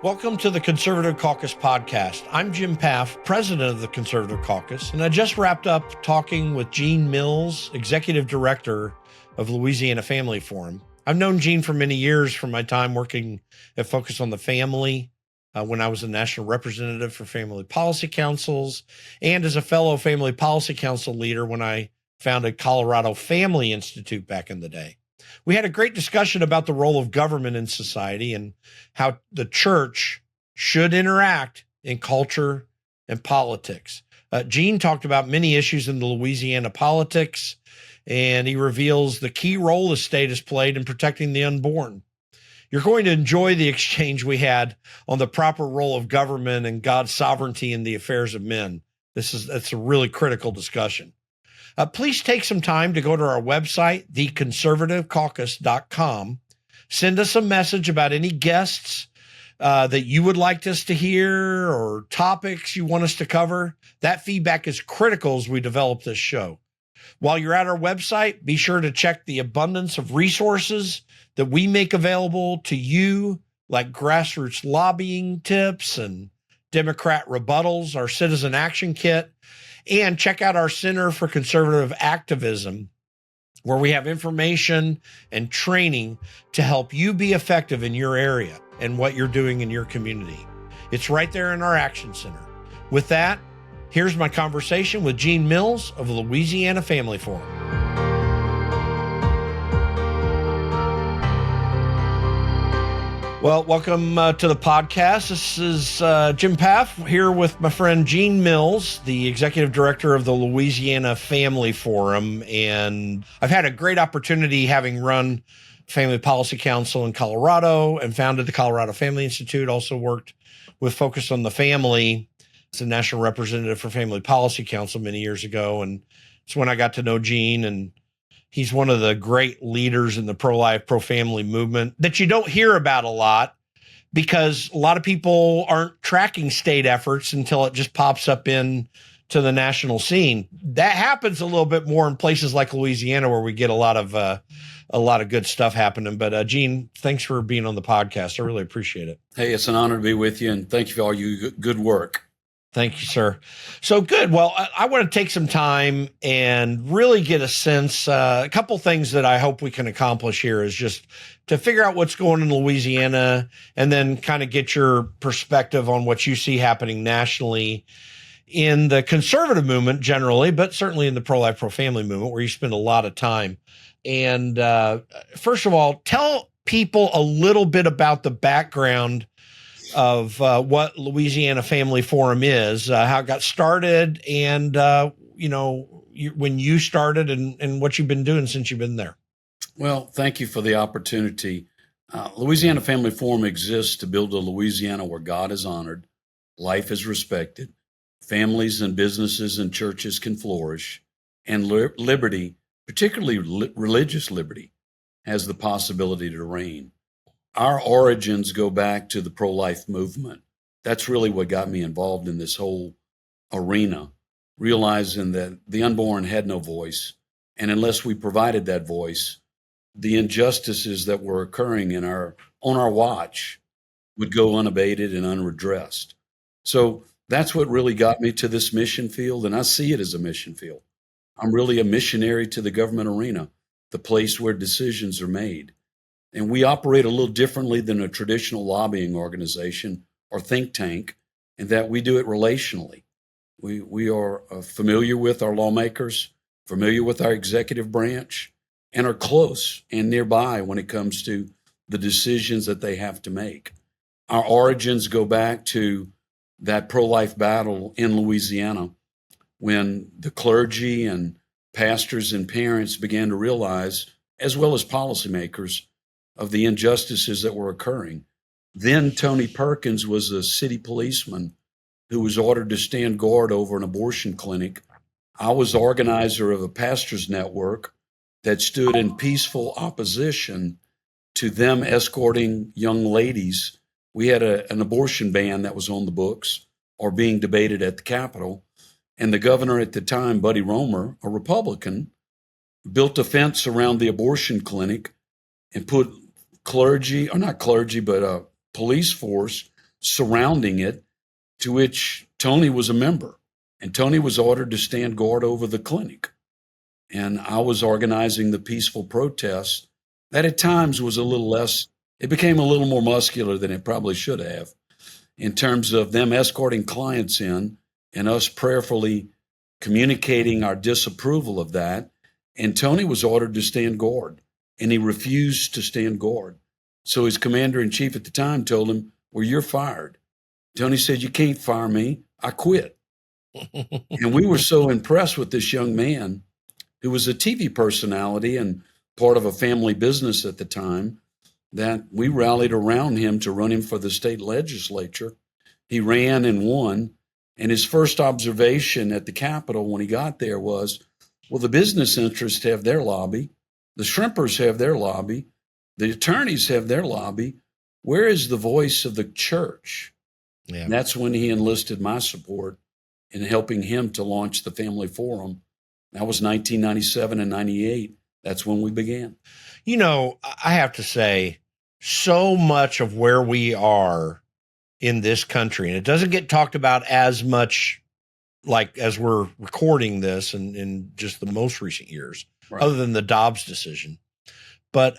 Welcome to the Conservative Caucus podcast. I'm Jim Pfaff, president of the Conservative Caucus, and I just wrapped up talking with Gene Mills, executive director of Louisiana Family Forum. I've known Gene for many years from my time working at Focus on the Family, when I was a national representative for Family Policy Councils, and as a fellow Family Policy Council leader when I founded Colorado Family Institute back in the day. We had a great discussion about the role of government in society and how the church should interact in culture and politics. Gene talked about many issues in the Louisiana politics, and he reveals the key role the state has played in protecting the unborn. You're going to enjoy the exchange we had on the proper role of government and God's sovereignty in the affairs of men. That's a really critical discussion. Please take some time to go to our website, theconservativecaucus.com. Send us a message about any guests that you would like us to hear or topics you want us to cover. That feedback is critical as we develop this show. While you're at our website, be sure to check the abundance of resources that we make available to you, like grassroots lobbying tips and Democrat rebuttals, our citizen action kit. And check out our Center for Conservative Activism, where we have information and training to help you be effective in your area and what you're doing in your community. It's right there in our Action Center. With that, here's my conversation with Gene Mills of Louisiana Family Forum. Well, welcome to the podcast. This is Jim Pfaff here with my friend Gene Mills, the executive director of the Louisiana Family Forum. And I've had a great opportunity having run Family Policy Council in Colorado and founded the Colorado Family Institute, also worked with Focus on the Family as a national representative for Family Policy Council many years ago. And it's when I got to know Gene, and he's one of the great leaders in the pro-life, pro-family movement that you don't hear about a lot because a lot of people aren't tracking state efforts until it just pops up in to the national scene. That happens a little bit more in places like Louisiana, where we get a lot of good stuff happening. But Gene, thanks for being on the podcast. I really appreciate it. Hey, it's an honor to be with you, and thank you for all your good work. Thank you, sir. So good. Well, I want to take some time and really get a sense. A couple things that I hope we can accomplish here is just to figure out what's going on in Louisiana and then kind of get your perspective on what you see happening nationally in the conservative movement generally, but certainly in the pro-life, pro-family movement, where you spend a lot of time. And first of all, tell people a little bit about the background of what Louisiana Family Forum is, how it got started, and when you started and what you've been doing since you've been there. Well, thank you for the opportunity. Louisiana Family Forum exists to build a Louisiana where God is honored, life is respected, families and businesses and churches can flourish, and liberty, particularly religious liberty, has the possibility to reign. Our origins go back to the pro-life movement. That's really what got me involved in this whole arena, realizing that the unborn had no voice. And unless we provided that voice, the injustices that were occurring on our watch would go unabated and unredressed. So that's what really got me to this mission field. And I see it as a mission field. I'm really a missionary to the government arena, the place where decisions are made. And we operate a little differently than a traditional lobbying organization or think tank, in that we do it relationally. We are familiar with our lawmakers, familiar with our executive branch, and are close and nearby when it comes to the decisions that they have to make. Our origins go back to that pro-life battle in Louisiana when the clergy and pastors and parents began to realize, as well as policymakers, of the injustices that were occurring. Then Tony Perkins was a city policeman who was ordered to stand guard over an abortion clinic. I was organizer of a pastors network that stood in peaceful opposition to them escorting young ladies. We had an abortion ban that was on the books or being debated at the Capitol. And the governor at the time, Buddy Roemer, a Republican, built a fence around the abortion clinic and put police force surrounding it, to which Tony was a member. And Tony was ordered to stand guard over the clinic. And I was organizing the peaceful protests that at times was a little less, it became a little more muscular than it probably should have, in terms of them escorting clients in and us prayerfully communicating our disapproval of that. And Tony was ordered to stand guard, and he refused to stand guard. So his commander-in-chief at the time told him, well, you're fired. Tony said, you can't fire me. I quit. And we were so impressed with this young man who was a TV personality and part of a family business at the time, that we rallied around him to run him for the state legislature. He ran and won. And his first observation at the Capitol when he got there was, well, the business interests have their lobby. The shrimpers have their lobby. The attorneys have their lobby. Where is the voice of the church? Yeah. And that's when he enlisted my support in helping him to launch the Family Forum. That was 1997 and 98. That's when we began. You know, I have to say, so much of where we are in this country, and it doesn't get talked about as much like as we're recording this and in just the most recent years, Right. other than the Dobbs decision. But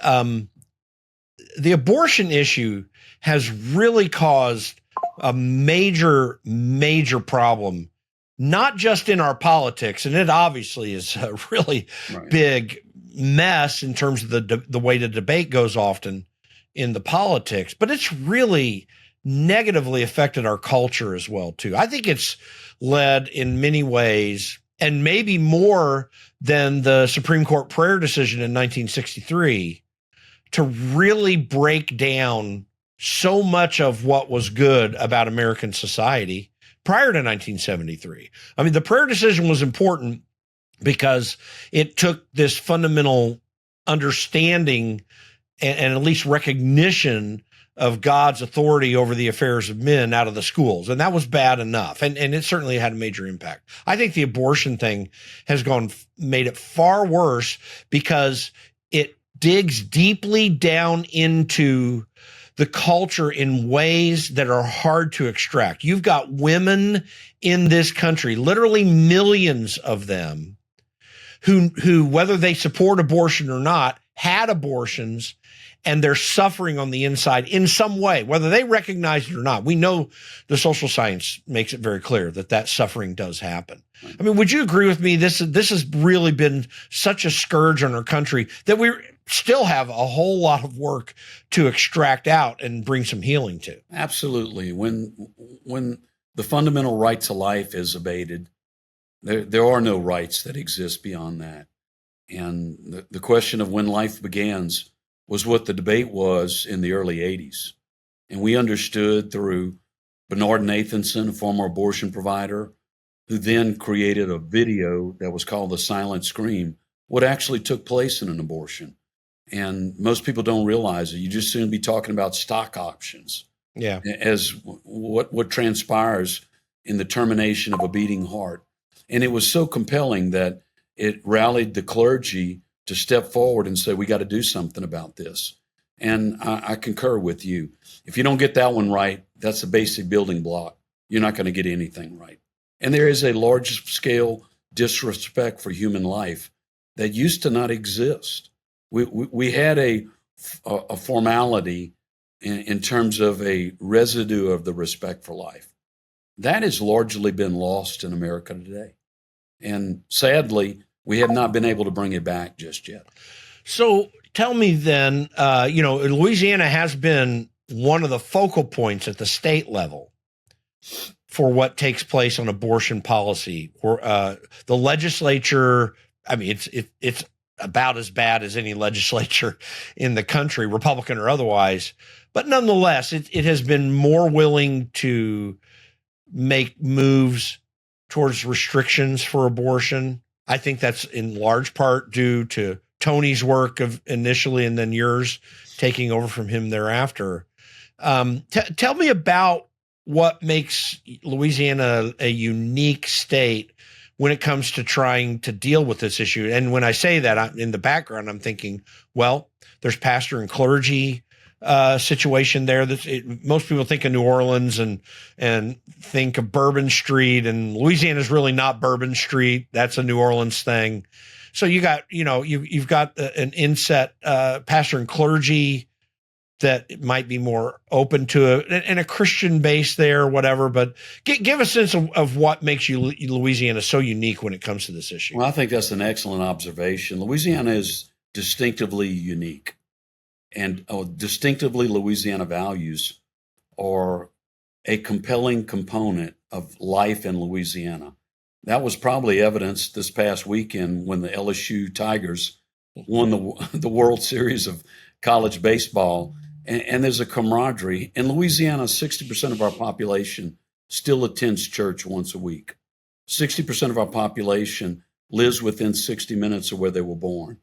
the abortion issue has really caused a major, major problem, not just in our politics, and it obviously is a really Right. big mess in terms of the way the debate goes often in the politics, but it's really negatively affected our culture as well, too. I think it's led in many ways, and maybe more than the Supreme Court prayer decision in 1963, to really break down so much of what was good about American society prior to 1973. I mean, the prayer decision was important because it took this fundamental understanding and at least recognition of God's authority over the affairs of men out of the schools. And that was bad enough. And it certainly had a major impact. I think the abortion thing has made it far worse because it digs deeply down into the culture in ways that are hard to extract. You've got women in this country, literally millions of them, who whether they support abortion or not, had abortions, and they're suffering on the inside in some way, whether they recognize it or not. We know the social science makes it very clear that suffering does happen. I mean, would you agree with me? This has really been such a scourge on our country that we still have a whole lot of work to extract out and bring some healing to. Absolutely. When the fundamental right to life is abated, there are no rights that exist beyond that. And the question of when life begins was what the debate was in the early 80s. And we understood through Bernard Nathanson, a former abortion provider, who then created a video that was called The Silent Scream, what actually took place in an abortion. And most people don't realize it. You just soon be talking about stock options. Yeah. As what transpires in the termination of a beating heart. And it was so compelling that it rallied the clergy to step forward and say, we got to do something about this. And I concur with you. If you don't get that one right, that's a basic building block. You're not going to get anything right. And there is a large scale disrespect for human life that used to not exist. We had a formality in terms of a residue of the respect for life. That has largely been lost in America today. And sadly, we have not been able to bring it back just yet. So tell me then, Louisiana has been one of the focal points at the state level for what takes place on abortion policy. Or the legislature, I mean, it's about as bad as any legislature in the country, Republican or otherwise. But nonetheless, it has been more willing to make moves towards restrictions for abortion. I think that's in large part due to Tony's work of initially and then yours taking over from him thereafter. Tell me about what makes Louisiana a unique state when it comes to trying to deal with this issue. And when I say that, in the background, I'm thinking, well, there's pastor and clergy situation there. Most people think of New Orleans and think of Bourbon Street, and Louisiana is really not Bourbon Street. That's a New Orleans thing. So you got, you've got an inset pastor and clergy that might be more open to it, and a Christian base there, whatever. But give a sense of what makes Louisiana so unique when it comes to this issue. Well, I think that's an excellent observation. Louisiana is distinctively unique, and distinctively Louisiana values are a compelling component of life in Louisiana. That was probably evidenced this past weekend when the LSU Tigers won the World Series of college baseball. And there's a camaraderie. In Louisiana, 60% of our population still attends church once a week. 60% of our population lives within 60 minutes of where they were born.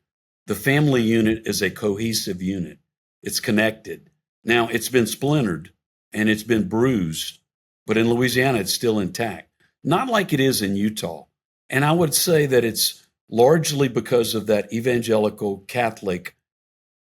The family unit is a cohesive unit. It's connected. Now, it's been splintered and it's been bruised, but in Louisiana, it's still intact. Not like it is in Utah. And I would say that it's largely because of that evangelical Catholic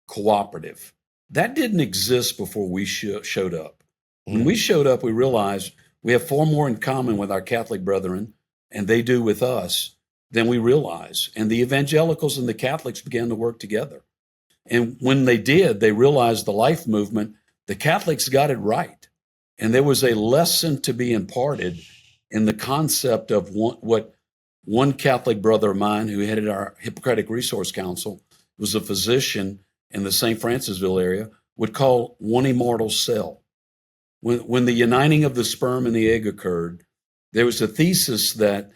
cooperative. That didn't exist before we showed up. When we showed up, we realized we have far more in common with our Catholic brethren, and they do with us, than we realize. And the evangelicals and the Catholics began to work together. And when they did, they realized the life movement, the Catholics got it right. And there was a lesson to be imparted in the concept of what one Catholic brother of mine who headed our Hippocratic Resource Council, was a physician in the St. Francisville area, would call one immortal cell. When the uniting of the sperm and the egg occurred, there was a thesis that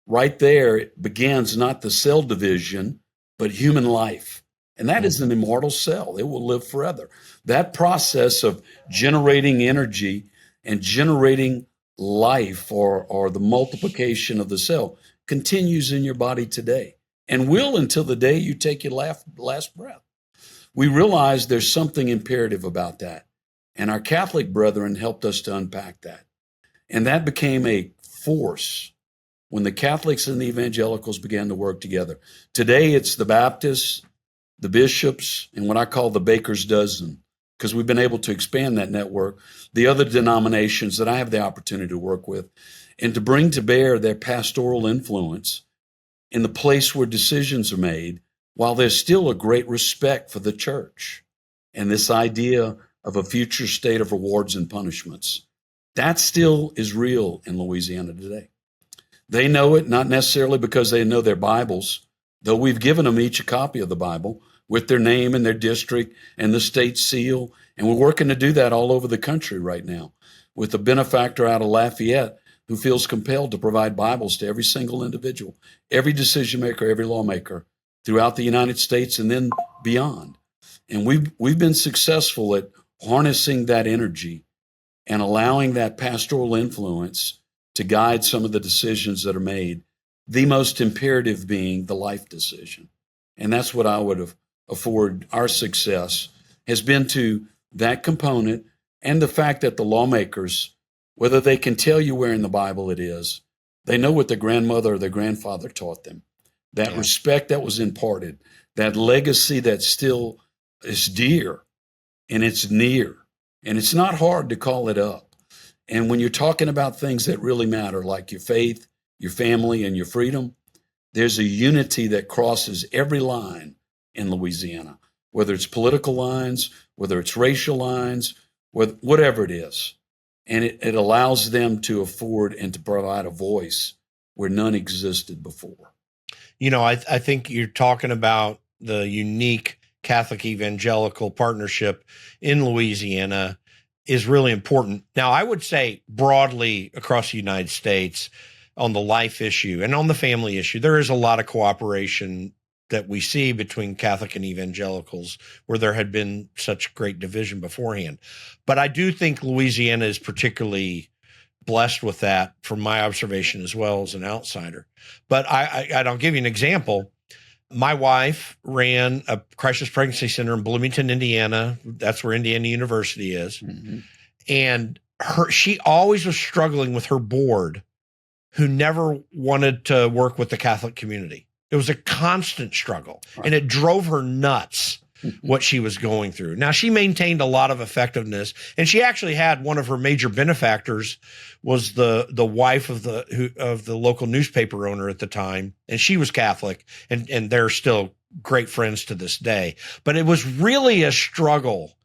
right there begins not the cell division, but human life. And that is an immortal cell. It will live forever. That process of generating energy and generating life or the multiplication of the cell continues in your body today and will until the day you take your last breath. We realize there's something imperative about that. And our Catholic brethren helped us to unpack that. And that became a force when the Catholics and the evangelicals began to work together. Today, it's the Baptists, the bishops, and what I call the baker's dozen, because we've been able to expand that network, the other denominations that I have the opportunity to work with, and to bring to bear their pastoral influence in the place where decisions are made, while there's still a great respect for the church and this idea of a future state of rewards and punishments. That still is real in Louisiana today. They know it, not necessarily because they know their Bibles, though we've given them each a copy of the Bible with their name and their district and the state seal. And we're working to do that all over the country right now with a benefactor out of Lafayette who feels compelled to provide Bibles to every single individual, every decision maker, every lawmaker throughout the United States and then beyond. And we've been successful at harnessing that energy and allowing that pastoral influence to guide some of the decisions that are made, the most imperative being the life decision. And that's what I would afford our success has been to that component and the fact that the lawmakers, whether they can tell you where in the Bible it is, they know what their grandmother or their grandfather taught them. That respect that was imparted, that legacy that still is dear and it's near, and it's not hard to call it up. And when you're talking about things that really matter, like your faith, your family, and your freedom, there's a unity that crosses every line in Louisiana, whether it's political lines, whether it's racial lines, whatever it is. And it allows them to afford and to provide a voice where none existed before. I think you're talking about the unique Catholic evangelical partnership in Louisiana is really important. Now, I would say broadly across the United States on the life issue and on the family issue, there is a lot of cooperation that we see between Catholic and evangelicals where there had been such great division beforehand. But I do think Louisiana is particularly blessed with that from my observation as well as an outsider. But I'll give you an example. My wife ran a crisis pregnancy center in Bloomington, Indiana. That's where Indiana University is. Mm-hmm. And she always was struggling with her board who never wanted to work with the Catholic community. It was a constant struggle, right. And it drove her nuts what she was going through. Now, she maintained a lot of effectiveness, and she actually had one of her major benefactors was the wife of the local newspaper owner at the time, and she was Catholic, and they're still great friends to this day. But it was really a struggle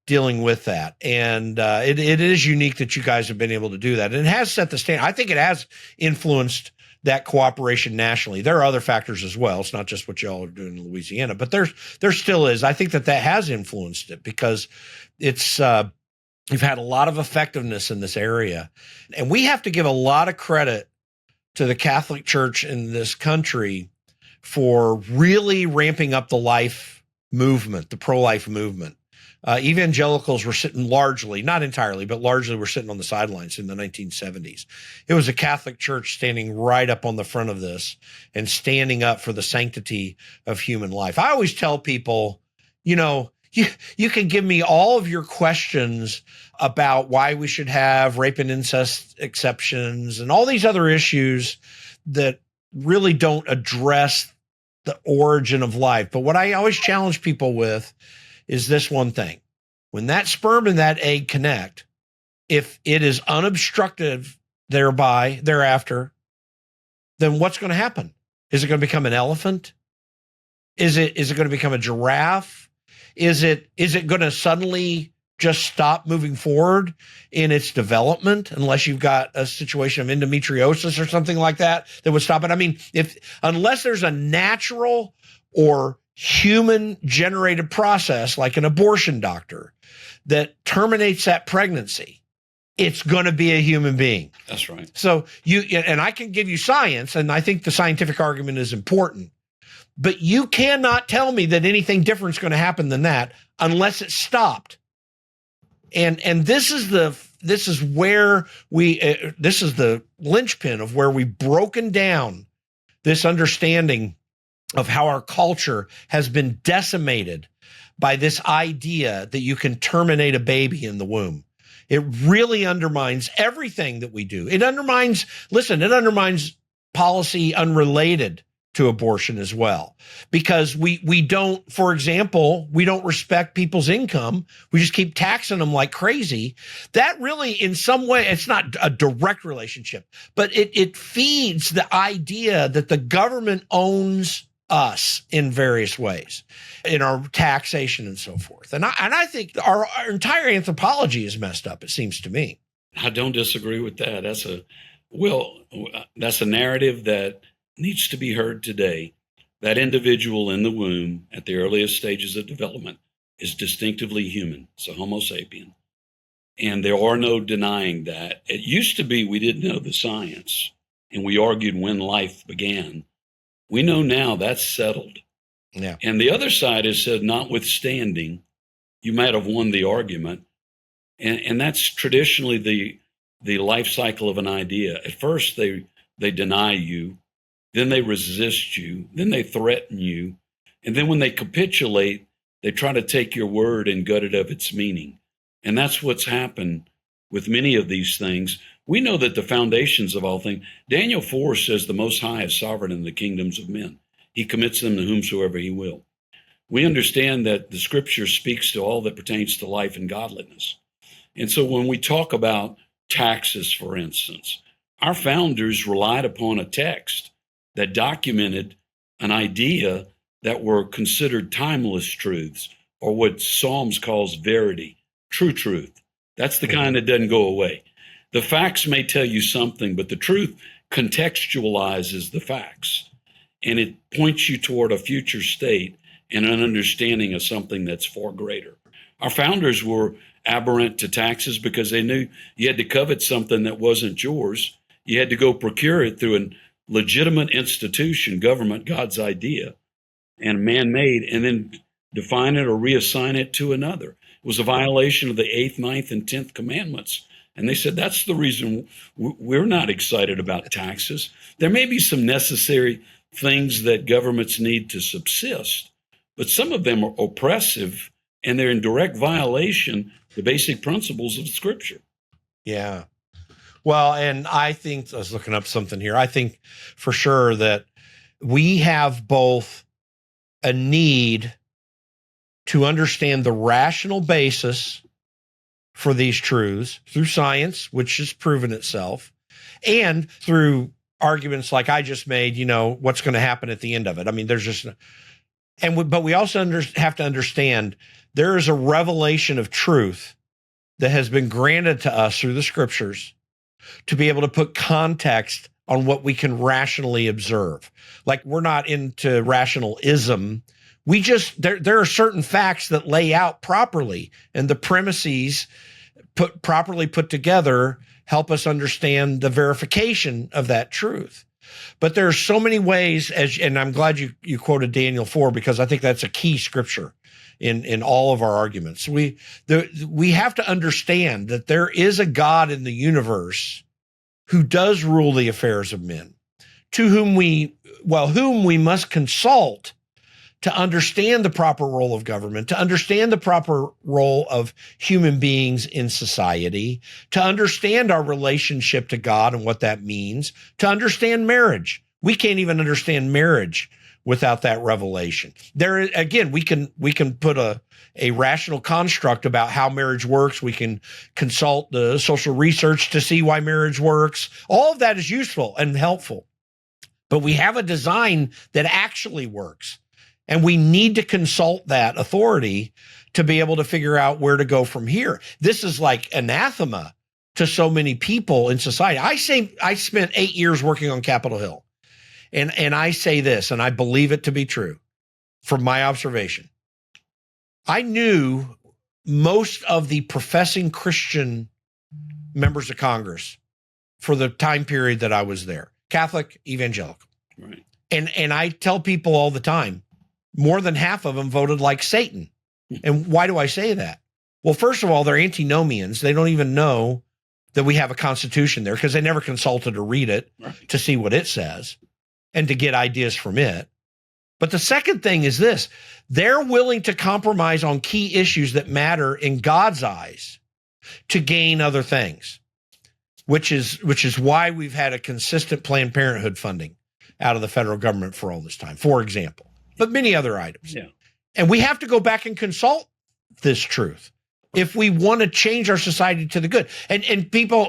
dealing with that, and it is unique that you guys have been able to do that, and it has set the standard. I think it has influenced that cooperation nationally. There are other factors as well. It's not just what y'all are doing in Louisiana, but there still is. I think that has influenced it because it's you've had a lot of effectiveness in this area, and we have to give a lot of credit to the Catholic Church in this country for really ramping up the life movement, the pro-life movement. Evangelicals were sitting largely, not entirely, but largely were sitting on the sidelines in the 1970s. It was the Catholic Church standing right up on the front of this and standing up for the sanctity of human life. I always tell people, you can give me all of your questions about why we should have rape and incest exceptions and all these other issues that really don't address the origin of life. But what I always challenge people with is this one thing. When that sperm and that egg connect, if it is unobstructed thereafter, then what's going to happen? Is it going to become an elephant? Is it going to become a giraffe? Is it going to suddenly just stop moving forward in its development unless you've got a situation of endometriosis or something like that would stop it? I mean, unless there's a natural or human generated process like an abortion doctor that terminates that pregnancy, it's going to be a human being. That's right. So and I can give you science, and I think the scientific argument is important, but you cannot tell me that anything different is going to happen than that unless it's stopped. And this is the linchpin of where we've broken down this understanding of how our culture has been decimated by this idea that you can terminate a baby in the womb. It really undermines everything that we do. It undermines policy unrelated to abortion as well, because we don't, for example, we don't respect people's income. We just keep taxing them like crazy. That really, in some way, it's not a direct relationship, but it feeds the idea that the government owns us in various ways in our taxation and so forth. And I think our entire anthropology is messed up, it seems to me. I don't disagree with that. That's a narrative that needs to be heard today. That individual in the womb at the earliest stages of development is distinctively human. It's a Homo sapien. And there are no denying that. It used to be we didn't know the science and we argued when life began. We know now that's settled. Yeah. And the other side has said, notwithstanding, you might have won the argument. And that's traditionally the life cycle of an idea. At first, they deny you. Then they resist you. Then they threaten you. And then when they capitulate, they try to take your word and gut it of its meaning. And that's what's happened with many of these things. We know that the foundations of all things, Daniel 4 says the Most High is sovereign in the kingdoms of men. He commits them to whomsoever he will. We understand that the scripture speaks to all that pertains to life and godliness. And so when we talk about taxes, for instance, our founders relied upon a text that documented an idea that were considered timeless truths, or what Psalms calls verity, true truth. That's the kind that doesn't go away. The facts may tell you something, but the truth contextualizes the facts, and it points you toward a future state and an understanding of something that's far greater. Our founders were aberrant to taxes because they knew you had to covet something that wasn't yours. You had to go procure it through a legitimate institution, government, God's idea, and man-made, and then define it or reassign it to another. It was a violation of the 8th, 9th, and 10th commandments. And they said, that's the reason we're not excited about taxes. There may be some necessary things that governments need to subsist, but some of them are oppressive and they're in direct violation of the basic principles of Scripture. Yeah. Well, and I think, I was looking up something here. I think for sure that we have both a need to understand the rational basis for these truths through science, which has proven itself, and through arguments like I just made, what's going to happen at the end of it. I mean, there's just, but we also have to understand there is a revelation of truth that has been granted to us through the scriptures to be able to put context on what we can rationally observe. Like, we're not into rationalism. We just, there are certain facts that lay out properly, and the premises properly put together help us understand the verification of that truth. But there are so many ways, and I'm glad you quoted Daniel 4, because I think that's a key scripture in all of our arguments. We have to understand that there is a God in the universe who does rule the affairs of men, to whom we must consult to understand the proper role of government, to understand the proper role of human beings in society, to understand our relationship to God and what that means, to understand marriage. We can't even understand marriage without that revelation. There, again, we can put a rational construct about how marriage works. We can consult the social research to see why marriage works. All of that is useful and helpful. But we have a design that actually works. And we need to consult that authority to be able to figure out where to go from here. This is like anathema to so many people in society. I spent 8 years working on Capitol Hill. And I say this, and I believe it to be true from my observation. I knew most of the professing Christian members of Congress for the time period that I was there, Catholic, evangelical. Right. And I tell people all the time, more than half of them voted like Satan. And why do I say that? Well, first of all, they're antinomians. They don't even know that we have a constitution there because they never consulted or read it to see what it says and to get ideas from it. But the second thing is this: they're willing to compromise on key issues that matter in God's eyes to gain other things, which is why we've had a consistent Planned Parenthood funding out of the federal government for all this time, for example, but many other items. Yeah. And we have to go back and consult this truth if we want to change our society to the good. And people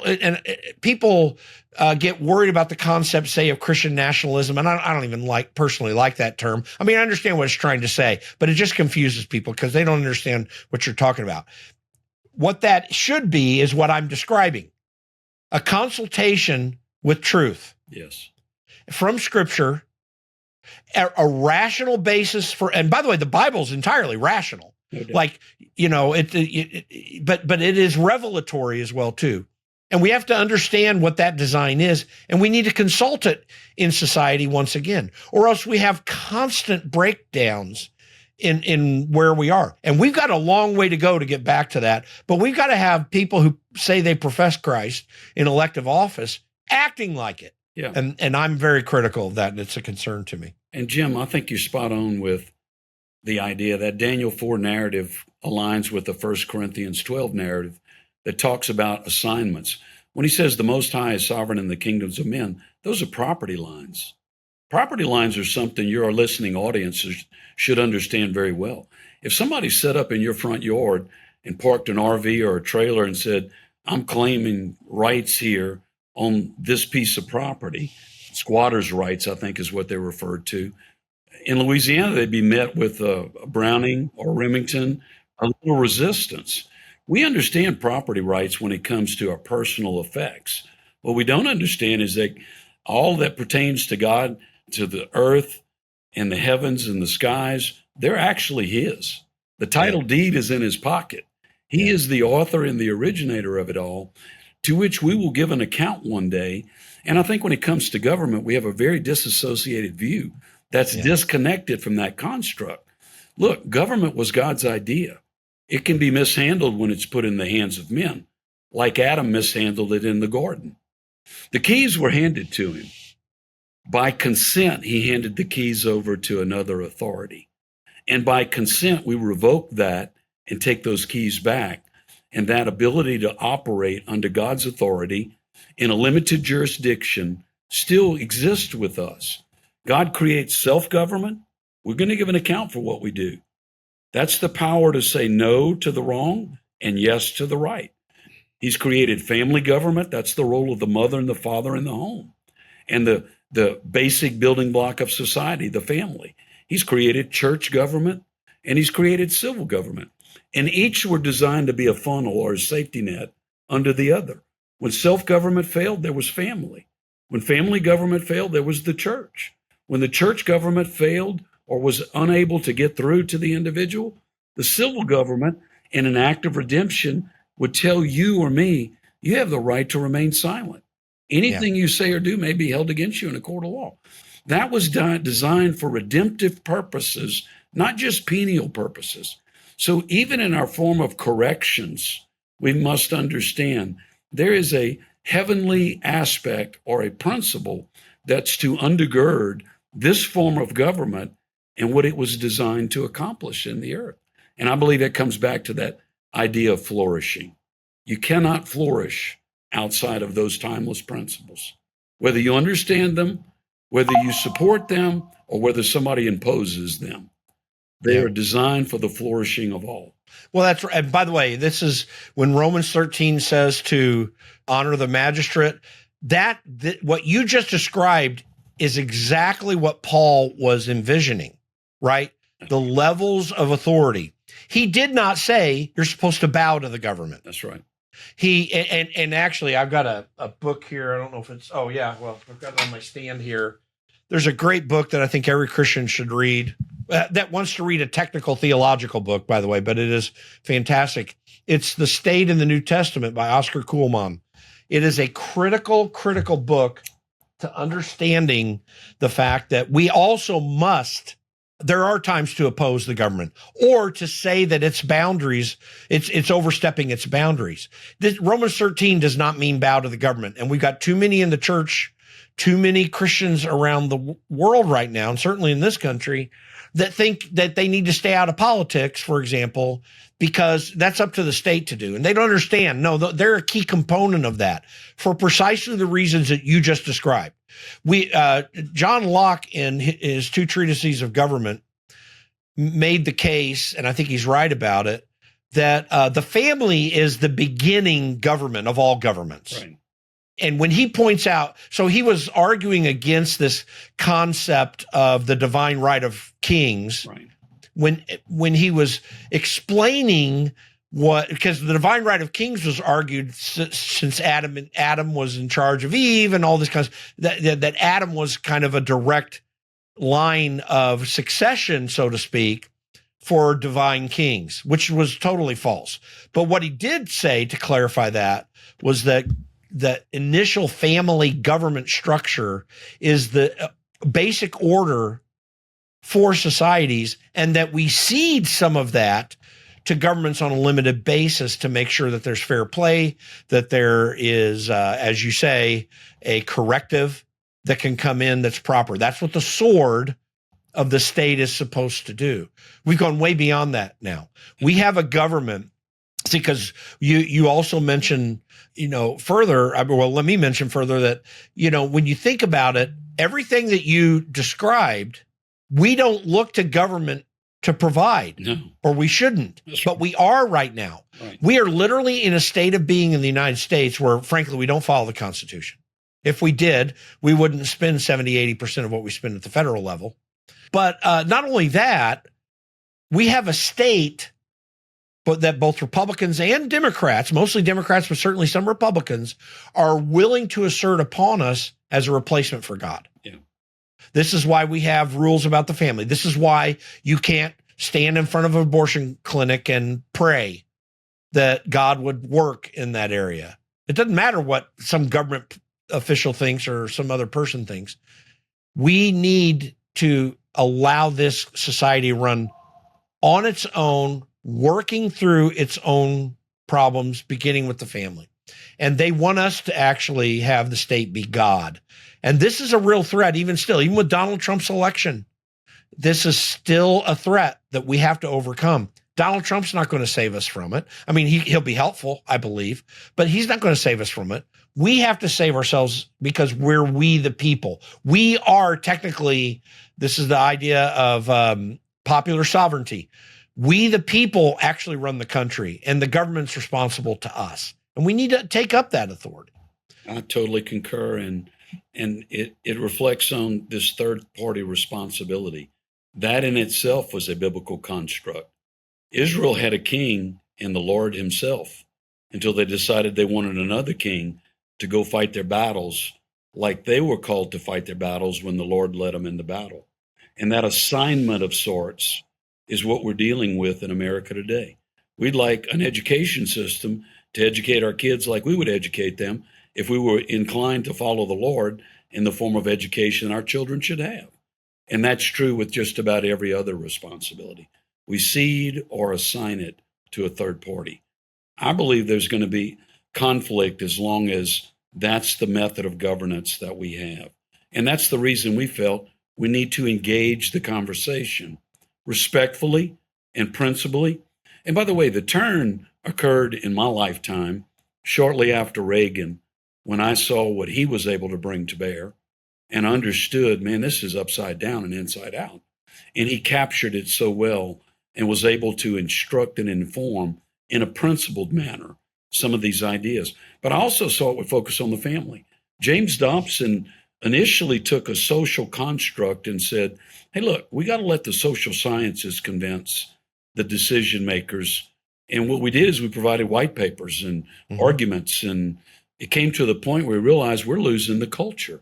get worried about the concept, say, of Christian nationalism. And I don't even personally like that term. I mean, I understand what it's trying to say, but it just confuses people because they don't understand what you're talking about. What that should be is what I'm describing: a consultation with truth. Yes. From Scripture, a rational basis for, and by the way, the Bible's entirely rational. No doubt. Like, but it is revelatory as well too. And we have to understand what that design is, and we need to consult it in society once again, or else we have constant breakdowns in where we are. And we've got a long way to go to get back to that, but we've got to have people who say they profess Christ in elective office acting like it. Yeah. And I'm very critical of that, and it's a concern to me. And Jim, I think you're spot on with the idea that Daniel 4 narrative aligns with the 1 Corinthians 12 narrative that talks about assignments. When he says the Most High is sovereign in the kingdoms of men, those are property lines. Property lines are something your listening audiences should understand very well. If somebody set up in your front yard and parked an RV or a trailer and said, I'm claiming rights here on this piece of property, squatters' rights, I think is what they're referred to. In Louisiana, they'd be met with a Browning or Remington, a little resistance. We understand property rights when it comes to our personal effects. What we don't understand is that all that pertains to God, to the earth and the heavens and the skies, they're actually his. The title deed is in his pocket. He is the author and the originator of it all, to which we will give an account one day. And I think when it comes to government, we have a very disassociated view that's disconnected from that construct. Look, government was God's idea. It can be mishandled when it's put in the hands of men, like Adam mishandled it in the garden. The keys were handed to him. By consent, he handed the keys over to another authority. And by consent, we revoke that and take those keys back. And that ability to operate under God's authority in a limited jurisdiction still exists with us. God creates self-government. We're going to give an account for what we do. That's the power to say no to the wrong and yes to the right. He's created family government. That's the role of the mother and the father in the home. And the basic building block of society, the family. He's created church government and he's created civil government. And each were designed to be a funnel or a safety net under the other. When self-government failed, there was family. When family government failed, there was the church. When the church government failed or was unable to get through to the individual, the civil government, in an act of redemption, would tell you or me, you have the right to remain silent. Anything you say or do may be held against you in a court of law. That was designed for redemptive purposes, not just penial purposes. So even in our form of corrections, we must understand there is a heavenly aspect or a principle that's to undergird this form of government and what it was designed to accomplish in the earth. And I believe it comes back to that idea of flourishing. You cannot flourish outside of those timeless principles. Whether you understand them, whether you support them, or whether somebody imposes them, they are designed for the flourishing of all. Well, that's right. And by the way, this is when Romans 13 says to honor the magistrate. What you just described is exactly what Paul was envisioning, right? The levels of authority. He did not say you're supposed to bow to the government. That's right. And actually, I've got a book here. I don't know if it's, I've got it on my stand here. There's a great book that I think every Christian should read that wants to read a technical theological book, by the way, but it is fantastic. It's The State in the New Testament by Oscar Kuhlman. It is a critical book to understanding the fact that we also must, there are times to oppose the government or to say that its boundaries, it's overstepping its boundaries. Romans 13 does not mean bow to the government. And we've got too many in the church, too many Christians around the world right now, and certainly in this country, that think that they need to stay out of politics, for example, because that's up to the state to do. And they don't understand. No, they're a key component of that for precisely the reasons that you just described. John Locke, in his two treatises of government, made the case, and I think he's right about it, that the family is the beginning government of all governments. Right. And when he points out, so he was arguing against this concept of the divine right of kings, Right. when he was explaining because the divine right of kings was argued since Adam was in charge of Eve and all this kind of, that Adam was kind of a direct line of succession, so to speak, for divine kings, which was totally false. But what he did say to clarify that was that the initial family government structure is the basic order for societies, and that we cede some of that to governments on a limited basis to make sure that there's fair play, that there is, as you say, a corrective that can come in that's proper. That's what the sword of the state is supposed to do. We've gone way beyond that now. We have a government, because you also mentioned, further, well, let me mention further that, when you think about it, everything that you described, we don't look to government to provide, No. or we shouldn't, but we are right now. Right. We are literally in a state of being in the United States where, frankly, we don't follow the Constitution. If we did, we wouldn't spend 70, 80% of what we spend at the federal level. But not only that, we have a state that both Republicans and Democrats, mostly Democrats, but certainly some Republicans, are willing to assert upon us as a replacement for God. Yeah. This is why we have rules about the family. This is why you can't stand in front of an abortion clinic and pray that God would work in that area. It doesn't matter what some government official thinks or some other person thinks. We need to allow this society run on its own, working through its own problems, beginning with the family. And they want us to actually have the state be God. And this is a real threat, even with Donald Trump's election. This is still a threat that we have to overcome. Donald Trump's not going to save us from it. I mean, he'll be helpful, I believe, but he's not going to save us from it. We have to save ourselves because we're we the people. We are technically, this is the idea of popular sovereignty. We, the people, actually run the country, and the government's responsible to us. And we need to take up that authority. I totally concur, and it reflects on this third party responsibility. That in itself was a biblical construct. Israel had a king in the Lord himself until they decided they wanted another king to go fight their battles like they were called to fight their battles when the Lord led them into battle. And that assignment of sorts is what we're dealing with in America today. We'd like an education system to educate our kids like we would educate them if we were inclined to follow the Lord in the form of education our children should have. And that's true with just about every other responsibility. We cede or assign it to a third party. I believe there's going to be conflict as long as that's the method of governance that we have. And that's the reason we felt we need to engage the conversation respectfully and principally. And by the way, the turn occurred in my lifetime shortly after Reagan, when I saw what he was able to bring to bear and understood, man, this is upside down and inside out. And he captured it so well and was able to instruct and inform in a principled manner some of these ideas. But I also saw it would focus on the family. James Dobson initially took a social construct and said, hey, look, we got to let the social sciences convince the decision makers. And what we did is we provided white papers and arguments. And it came to the point where we realized we're losing the culture.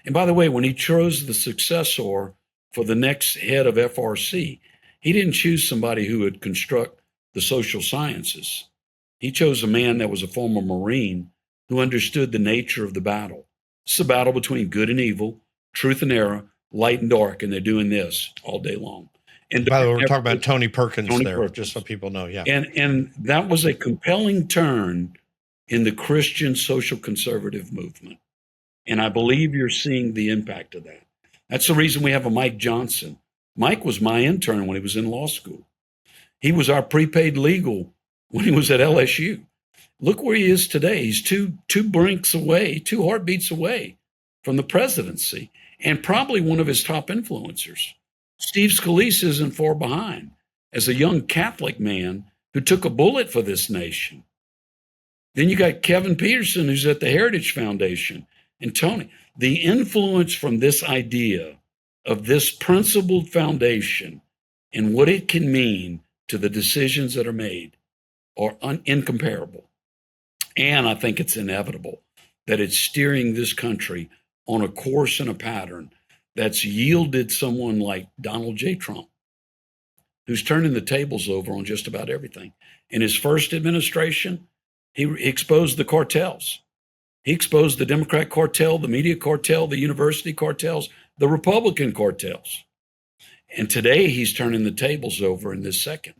And by the way, when he chose the successor for the next head of FRC, he didn't choose somebody who would construct the social sciences. He chose a man that was a former Marine who understood the nature of the battle. It's a battle between good and evil, truth and error, light and dark, and they're doing this all day long. And by the way, we're talking about Tony Perkins there, just so people know. Yeah. And that was a compelling turn in the Christian social conservative movement. And I believe you're seeing the impact of that. That's the reason we have a Mike Johnson. Mike was my intern when he was in law school. He was our prepaid legal when he was at LSU. Look where he is today. He's two brinks away, 2 heartbeats away from the presidency, and probably one of his top influencers. Steve Scalise isn't far behind as a young Catholic man who took a bullet for this nation. Then you got Kevin Peterson, who's at the Heritage Foundation, and Tony. The influence from this idea of this principled foundation and what it can mean to the decisions that are made are incomparable. And I think it's inevitable that it's steering this country on a course and a pattern that's yielded someone like Donald J. Trump, who's turning the tables over on just about everything. In his first administration, he exposed the cartels. He exposed the Democrat cartel, the media cartel, the university cartels, the Republican cartels. And today he's turning the tables over in this second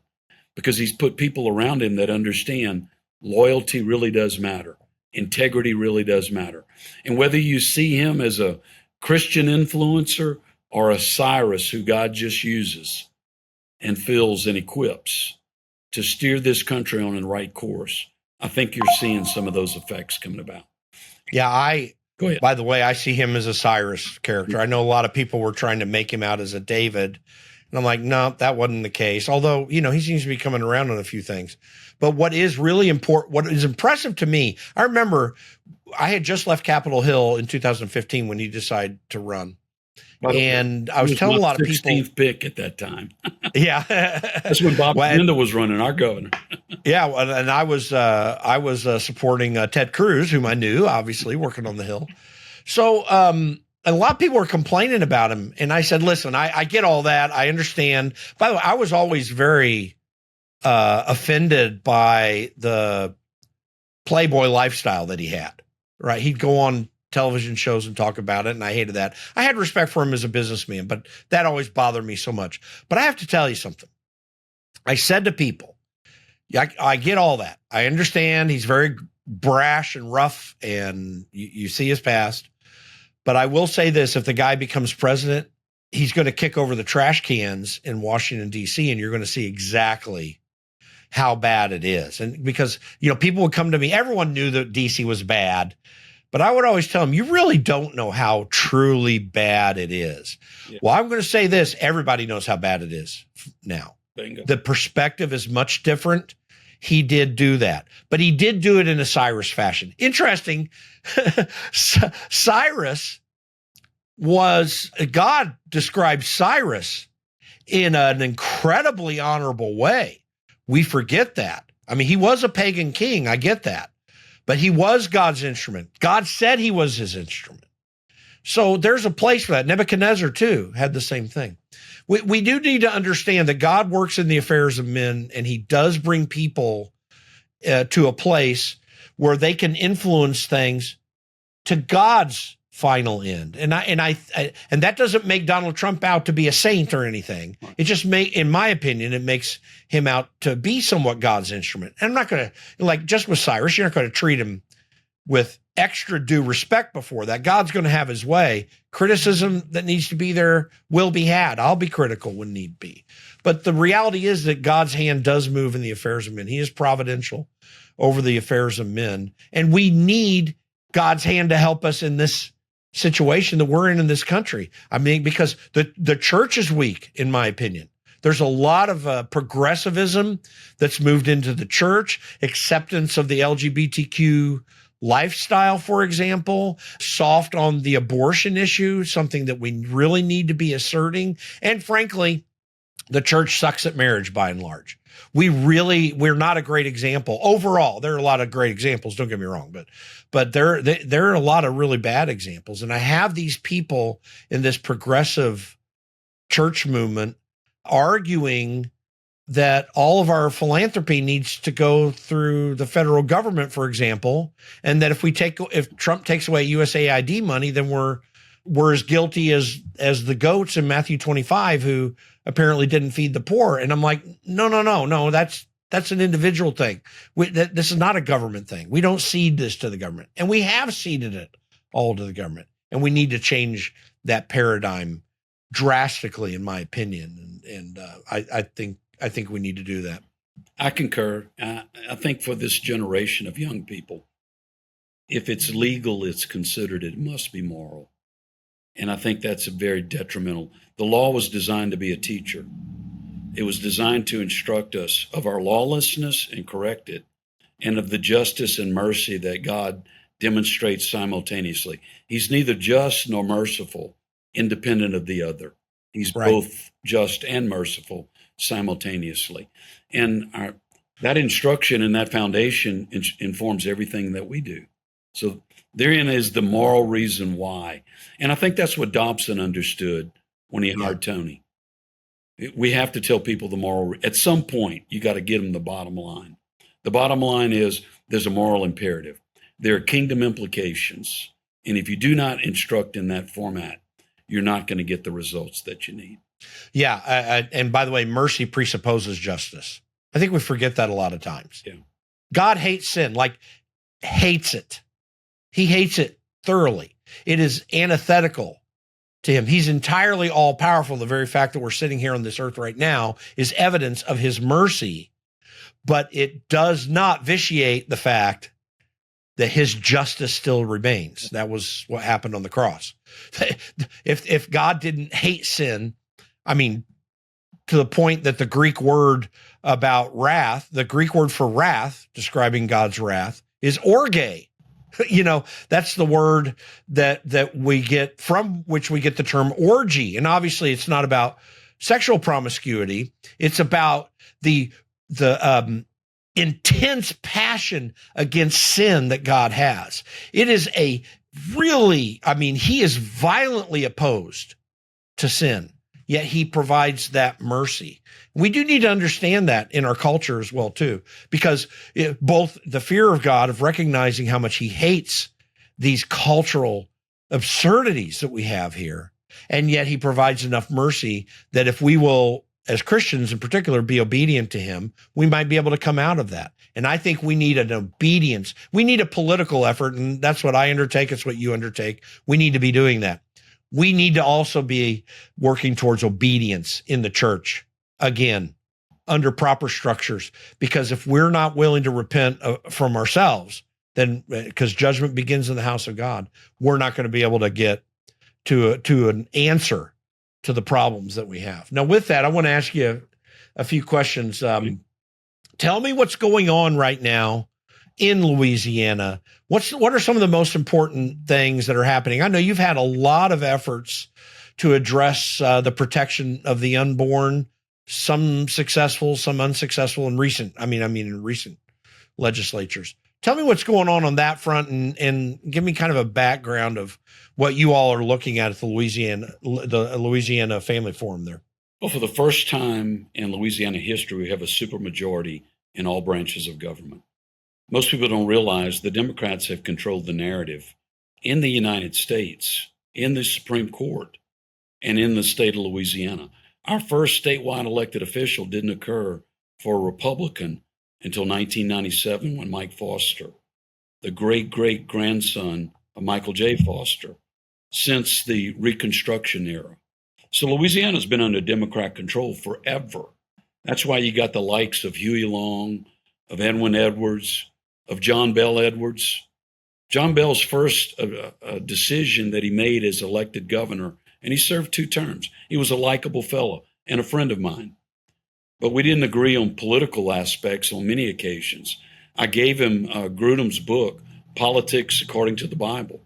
because he's put people around him that understand loyalty really does matter. Integrity really does matter. And whether you see him as a Christian influencer or a Cyrus who God just uses and fills and equips to steer this country on the right course, I think you're seeing some of those effects coming about. Yeah, Go ahead. By the way, I see him as a Cyrus character. I know a lot of people were trying to make him out as a David. And I'm like, no, that wasn't the case. Although, he seems to be coming around on a few things. But what is really important, what is impressive to me, I remember I had just left Capitol Hill in 2015 when he decided to run. And I was telling a lot of people. 16th pick at that time. Yeah. That's when Bob Linda was running, our governor. Yeah. And I was supporting Ted Cruz, whom I knew, obviously, working on the Hill. So a lot of people were complaining about him. And I said, listen, I get all that. I understand. By the way, I was always very offended by the Playboy lifestyle that he had, right? He'd go on television shows and talk about it, and I hated that. I had respect for him as a businessman, but that always bothered me so much. But I have to tell you something. I said to people, I get all that. I understand he's very brash and rough, and you see his past. But I will say this, if the guy becomes president, he's going to kick over the trash cans in Washington, D.C., and you're going to see exactly how bad it is. And because, people would come to me, everyone knew that D.C. was bad, but I would always tell them, you really don't know how truly bad it is. Yeah. Well, I'm going to say this, everybody knows how bad it is now. Bingo. The perspective is much different. He did do that, but he did do it in a Cyrus fashion. Interesting. Cyrus God described Cyrus in an incredibly honorable way. We forget that. I mean, he was a pagan king. I get that, but he was God's instrument. God said he was his instrument. So there's a place for that. Nebuchadnezzar too had the same thing. We do need to understand that God works in the affairs of men, and he does bring people to a place where they can influence things to God's final end. And that doesn't make Donald Trump out to be a saint or anything. It just in my opinion, it makes him out to be somewhat God's instrument. And I'm not going to, like just with Cyrus, you're not going to treat him with extra due respect before that. God's going to have his way. Criticism that needs to be there will be had. I'll be critical when need be. But the reality is that God's hand does move in the affairs of men. He is providential over the affairs of men. And we need God's hand to help us in this situation that we're in this country. I mean, because the church is weak, in my opinion. There's a lot of progressivism that's moved into the church, acceptance of the LGBTQ lifestyle, for example, soft on the abortion issue, something that we really need to be asserting. And frankly, the church sucks at marriage by and large. We're not a great example. Overall, there are a lot of great examples, don't get me wrong, but there are a lot of really bad examples. And I have these people in this progressive church movement arguing that all of our philanthropy needs to go through the federal government, for example, and that if Trump takes away USAID money, then we're as guilty as the goats in Matthew 25 who apparently didn't feed the poor. And I'm like, no, that's an individual thing. This is not a government thing. We don't cede this to the government, and we have ceded it all to the government, and we need to change that paradigm drastically, in my opinion. And I think we need to do that. I concur. I think for this generation of young people, if it's legal, it's considered, it must be moral. And I think that's very detrimental. The law was designed to be a teacher. It was designed to instruct us of our lawlessness and correct it, and of the justice and mercy that God demonstrates simultaneously. He's neither just nor merciful, independent of the other. He's right. Both just and merciful simultaneously. And that instruction and that foundation informs everything that we do. So therein is the moral reason why. And I think that's what Dobson understood when he hired Tony. We have to tell people the moral. At some point, you got to get them the bottom line. The bottom line is there's a moral imperative. There are kingdom implications. And if you do not instruct in that format, you're not going to get the results that you need. Yeah. And by the way, mercy presupposes justice. I think we forget that a lot of times. Yeah. God hates sin, hates it. He hates it thoroughly. It is antithetical to him. He's entirely all powerful. The very fact that we're sitting here on this earth right now is evidence of his mercy, but it does not vitiate the fact that his justice still remains. That was what happened on the cross. If God didn't hate sin, I mean, to the point that the Greek word about wrath, the Greek word for wrath, describing God's wrath, is orge. That's the word that we get, from which we get the term orgy. And obviously it's not about sexual promiscuity. It's about the intense passion against sin that God has. It is he is violently opposed to sin, yet he provides that mercy. We do need to understand that in our culture as well, too, because both the fear of God, of recognizing how much he hates these cultural absurdities that we have here, and yet he provides enough mercy that if we will, as Christians in particular, be obedient to him, we might be able to come out of that. And I think we need an obedience. We need a political effort, and that's what I undertake. It's what you undertake. We need to be doing that. We need to also be working towards obedience in the church, again, under proper structures, because if we're not willing to repent from ourselves, then, because judgment begins in the house of God, we're not going to be able to get to an answer to the problems that we have. Now, with that, I want to ask you a few questions. Tell me what's going on right now in Louisiana. What are some of the most important things that are happening? I know you've had a lot of efforts to address the protection of the unborn, some successful, some unsuccessful in recent legislatures. Tell me what's going on that front, and give me kind of a background of what you all are looking at the Louisiana Family Forum there. Well, for the first time in Louisiana history, we have a supermajority in all branches of government. Most people don't realize the Democrats have controlled the narrative in the United States, in the Supreme Court, and in the state of Louisiana. Our first statewide elected official didn't occur for a Republican until 1997 when Mike Foster, the great-great-grandson of Michael J. Foster, since the Reconstruction era. So Louisiana's been under Democrat control forever. That's why you got the likes of Huey Long, of Edwin Edwards, of John Bell Edwards. John Bell's first decision that he made as elected governor, and he served 2 terms. He was a likable fellow and a friend of mine. But we didn't agree on political aspects on many occasions. I gave him Grudem's book, Politics According to the Bible.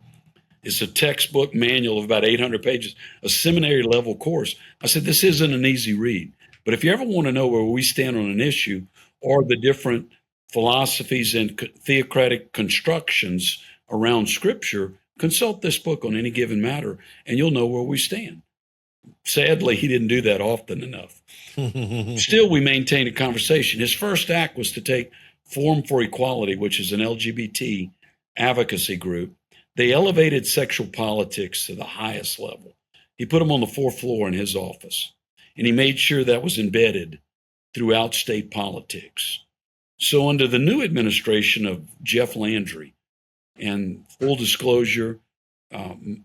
It's a textbook manual of about 800 pages, a seminary level course. I said, this isn't an easy read, but if you ever want to know where we stand on an issue or the different philosophies and theocratic constructions around Scripture, consult this book on any given matter, and you'll know where we stand. Sadly, he didn't do that often enough. Still, we maintained a conversation. His first act was to take Forum for Equality, which is an LGBT advocacy group. They elevated sexual politics to the highest level. He put them on the 4th floor in his office, and he made sure that was embedded throughout state politics. So under the new administration of Jeff Landry, and full disclosure,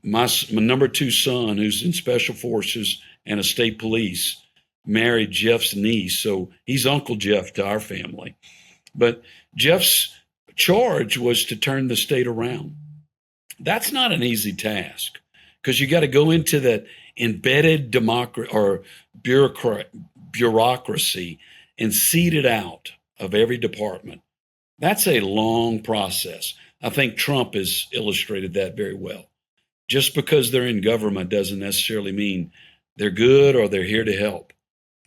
my number 2 son, who's in special forces and a state police, married Jeff's niece. So he's Uncle Jeff to our family. But Jeff's charge was to turn the state around. That's not an easy task, because you got to go into that embedded democracy or bureaucracy and seed it out of every department. That's a long process. I think Trump has illustrated that very well. Just because they're in government doesn't necessarily mean they're good or they're here to help.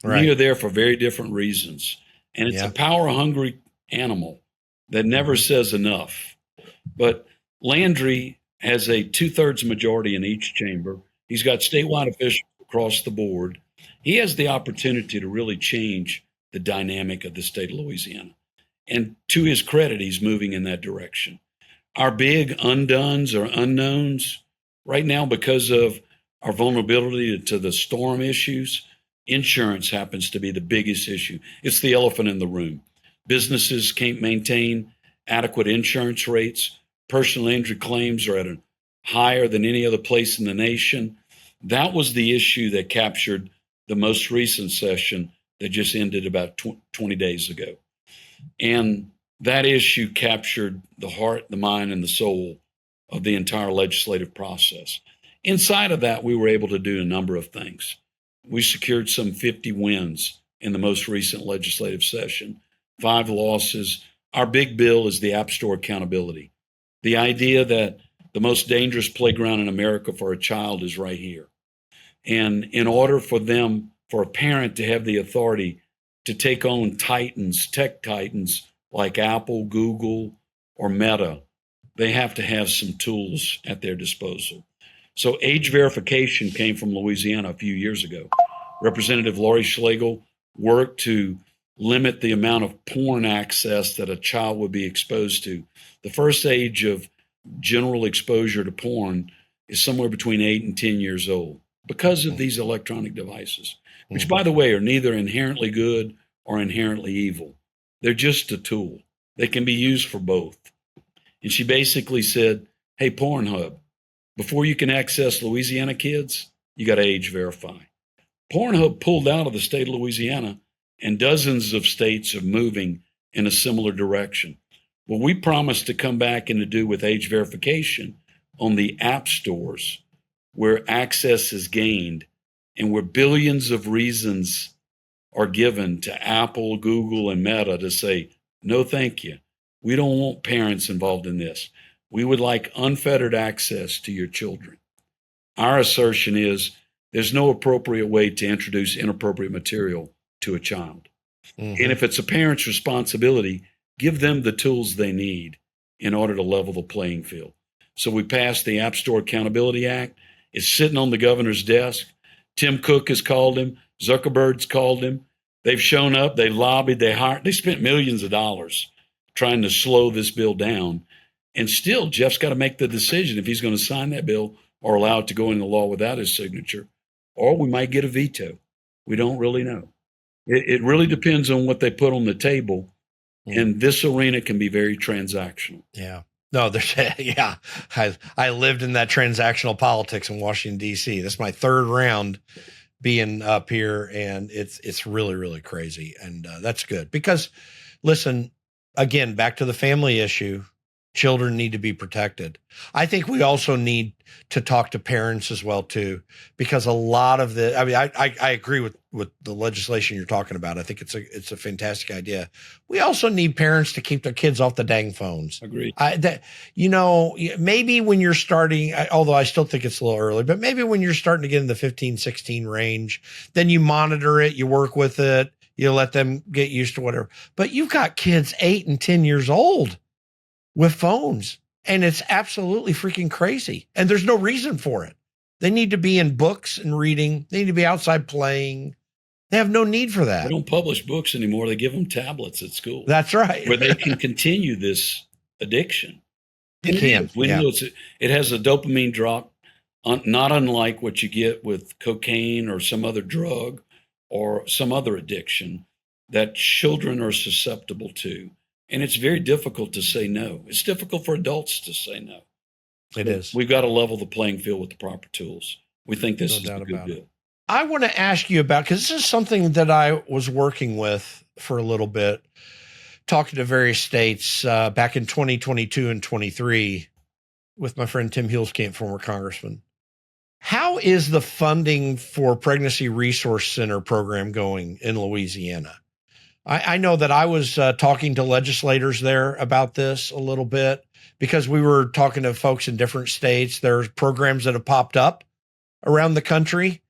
Right. We are there for very different reasons. And it's a power-hungry animal that never says enough. But Landry has a 2/3 majority in each chamber. He's got statewide officials across the board. He has the opportunity to really change the dynamic of the state of Louisiana. And to his credit, he's moving in that direction. Our big undones or unknowns right now, because of our vulnerability to the storm issues, insurance happens to be the biggest issue. It's the elephant in the room. Businesses can't maintain adequate insurance rates. Personal injury claims are at a higher than any other place in the nation. That was the issue that captured the most recent session that just ended about 20 days ago. And that issue captured the heart, the mind, and the soul of the entire legislative process. Inside of that, we were able to do a number of things. We secured some 50 wins in the most recent legislative session, 5 losses. Our big bill is the App Store accountability. The idea that the most dangerous playground in America for a child is right here. And in order for a parent to have the authority to take on titans, tech titans like Apple, Google, or Meta, they have to have some tools at their disposal. So age verification came from Louisiana a few years ago. Representative Lori Schlegel worked to limit the amount of porn access that a child would be exposed to. The first age of general exposure to porn is somewhere between 8 and 10 years old because of these electronic devices, which, by the way, are neither inherently good or inherently evil. They're just a tool. They can be used for both. And she basically said, hey, Pornhub, before you can access Louisiana kids, you got to age verify. Pornhub pulled out of the state of Louisiana, and dozens of states are moving in a similar direction. Well, we promised to come back and to do with age verification on the app stores where access is gained and where billions of reasons are given to Apple, Google, and Meta to say, no, thank you. We don't want parents involved in this. We would like unfettered access to your children. Our assertion is there's no appropriate way to introduce inappropriate material to a child. Mm-hmm. And if it's a parent's responsibility, give them the tools they need in order to level the playing field. So we passed the App Store Accountability Act. It's sitting on the governor's desk. Tim Cook has called him. Zuckerberg's called him. They've shown up. They lobbied. They hired. They spent millions of dollars trying to slow this bill down. And still, Jeff's got to make the decision if he's going to sign that bill or allow it to go into law without his signature, or we might get a veto. We don't really know. It really depends on what they put on the table. And this arena can be very transactional. Yeah. No, there's, yeah. I lived in that transactional politics in Washington, D.C. This is my third round being up here, and it's really, really crazy. And that's good because, listen, again, back to the family issue, children need to be protected. I think we also need to talk to parents as well, too, because a lot of I agree with the legislation you're talking about. I think it's a fantastic idea. We also need parents to keep their kids off the dang phones. Agreed. Maybe when you're starting, although I still think it's a little early, but maybe when you're starting to get in the 15, 16 range, then you monitor it, you work with it, you let them get used to whatever. But you've got kids 8 and 10 years old with phones, and it's absolutely freaking crazy. And there's no reason for it. They need to be in books and reading. They need to be outside playing. They have no need for that. They don't publish books anymore. They give them tablets at school. That's right. Where they can continue this addiction. They can. We know it has a dopamine drop, not unlike what you get with cocaine or some other drug or some other addiction that children are susceptible to. And it's very difficult to say no. It's difficult for adults to say no. It is. We've got to level the playing field with the proper tools. We think this is a good bill. I want to ask you about, because this is something that I was working with for a little bit, talking to various states back in 2022 and 23 with my friend Tim Huelskamp, former congressman. How is the funding for Pregnancy Resource Center program going in Louisiana? I know that I was talking to legislators there about this a little bit because we were talking to folks in different states. There's programs that have popped up around the country,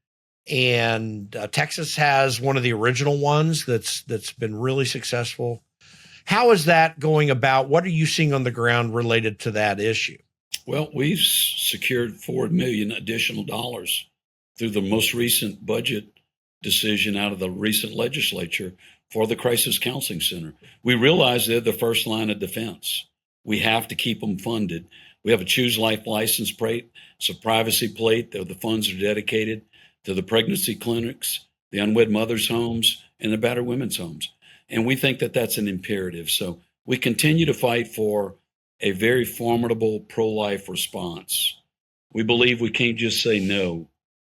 and Texas has one of the original ones that's been really successful. How is that going about? What are you seeing on the ground related to that issue? Well, we've secured $4 million additional dollars through the most recent budget decision out of the recent legislature for the Crisis Counseling Center. We realize they're the first line of defense. We have to keep them funded. We have a Choose Life license plate. It's a privacy plate. The funds are dedicated to the pregnancy clinics, the unwed mothers' homes, and the battered women's homes. And we think that that's an imperative. So we continue to fight for a very formidable pro-life response. We believe we can't just say no.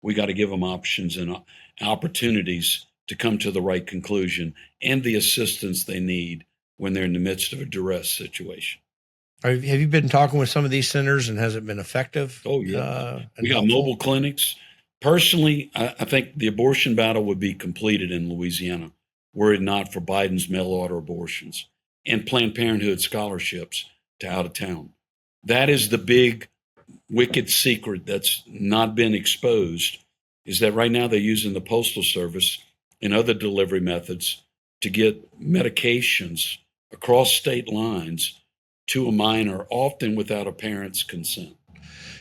We got to give them options and opportunities to come to the right conclusion and the assistance they need when they're in the midst of a duress situation. Have you been talking with some of these centers, and has it been effective? Oh, yeah. We got mobile clinics. Personally, I think the abortion battle would be completed in Louisiana were it not for Biden's mail-order abortions and Planned Parenthood scholarships to out of town. That is the big, wicked secret that's not been exposed, is that right now they're using the Postal Service and other delivery methods to get medications across state lines to a minor, often without a parent's consent.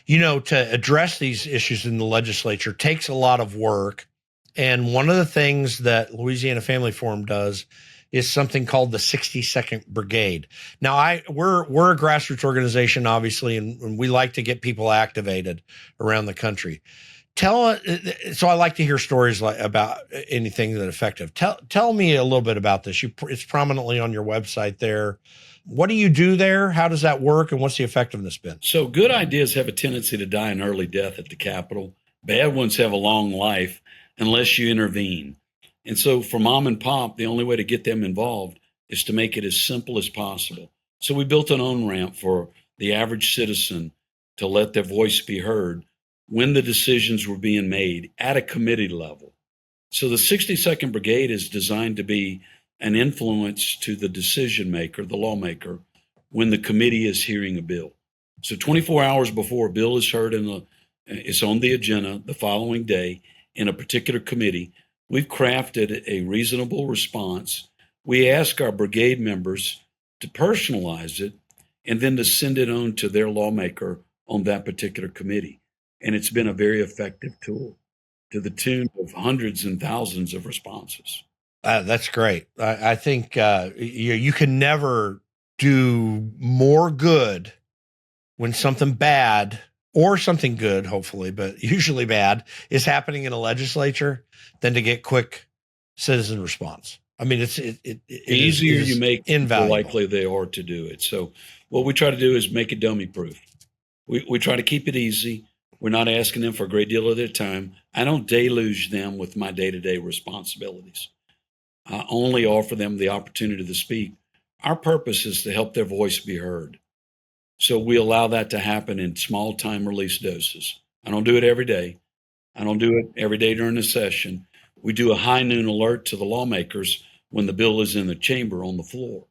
To address these issues in the legislature takes a lot of work. And one of the things that Louisiana Family Forum does is something called the 60-second brigade. Now, we're a grassroots organization, obviously, and we like to get people activated around the country. So I like to hear stories about anything that's effective. Tell me a little bit about this. It's prominently on your website there. What do you do there? How does that work? And what's the effectiveness been? So good ideas have a tendency to die an early death at the Capitol. Bad ones have a long life unless you intervene. And so for mom and pop, the only way to get them involved is to make it as simple as possible. So we built an on-ramp for the average citizen to let their voice be heard when the decisions were being made at a committee level. So the 62nd Brigade is designed to be an influence to the decision maker, the lawmaker, when the committee is hearing a bill. So 24 hours before a bill is heard it's on the agenda the following day in a particular committee, we've crafted a reasonable response. We ask our brigade members to personalize it and then to send it on to their lawmaker on that particular committee. And it's been a very effective tool to the tune of hundreds and thousands of responses. That's great. I think you can never do more good when something bad or something good, hopefully, but usually bad, is happening in a legislature than to get quick citizen response. I mean, the easier you make, the more invaluable. likely they are to do it. So what we try to do is make it dummy proof. We try to keep it easy. We're not asking them for a great deal of their time. I don't deluge them with my day-to-day responsibilities. I only offer them the opportunity to speak. Our purpose is to help their voice be heard. So we allow that to happen in small time release doses. I don't do it every day. I don't do it every day during the session. We do a high noon alert to the lawmakers when the bill is in the chamber on the floor.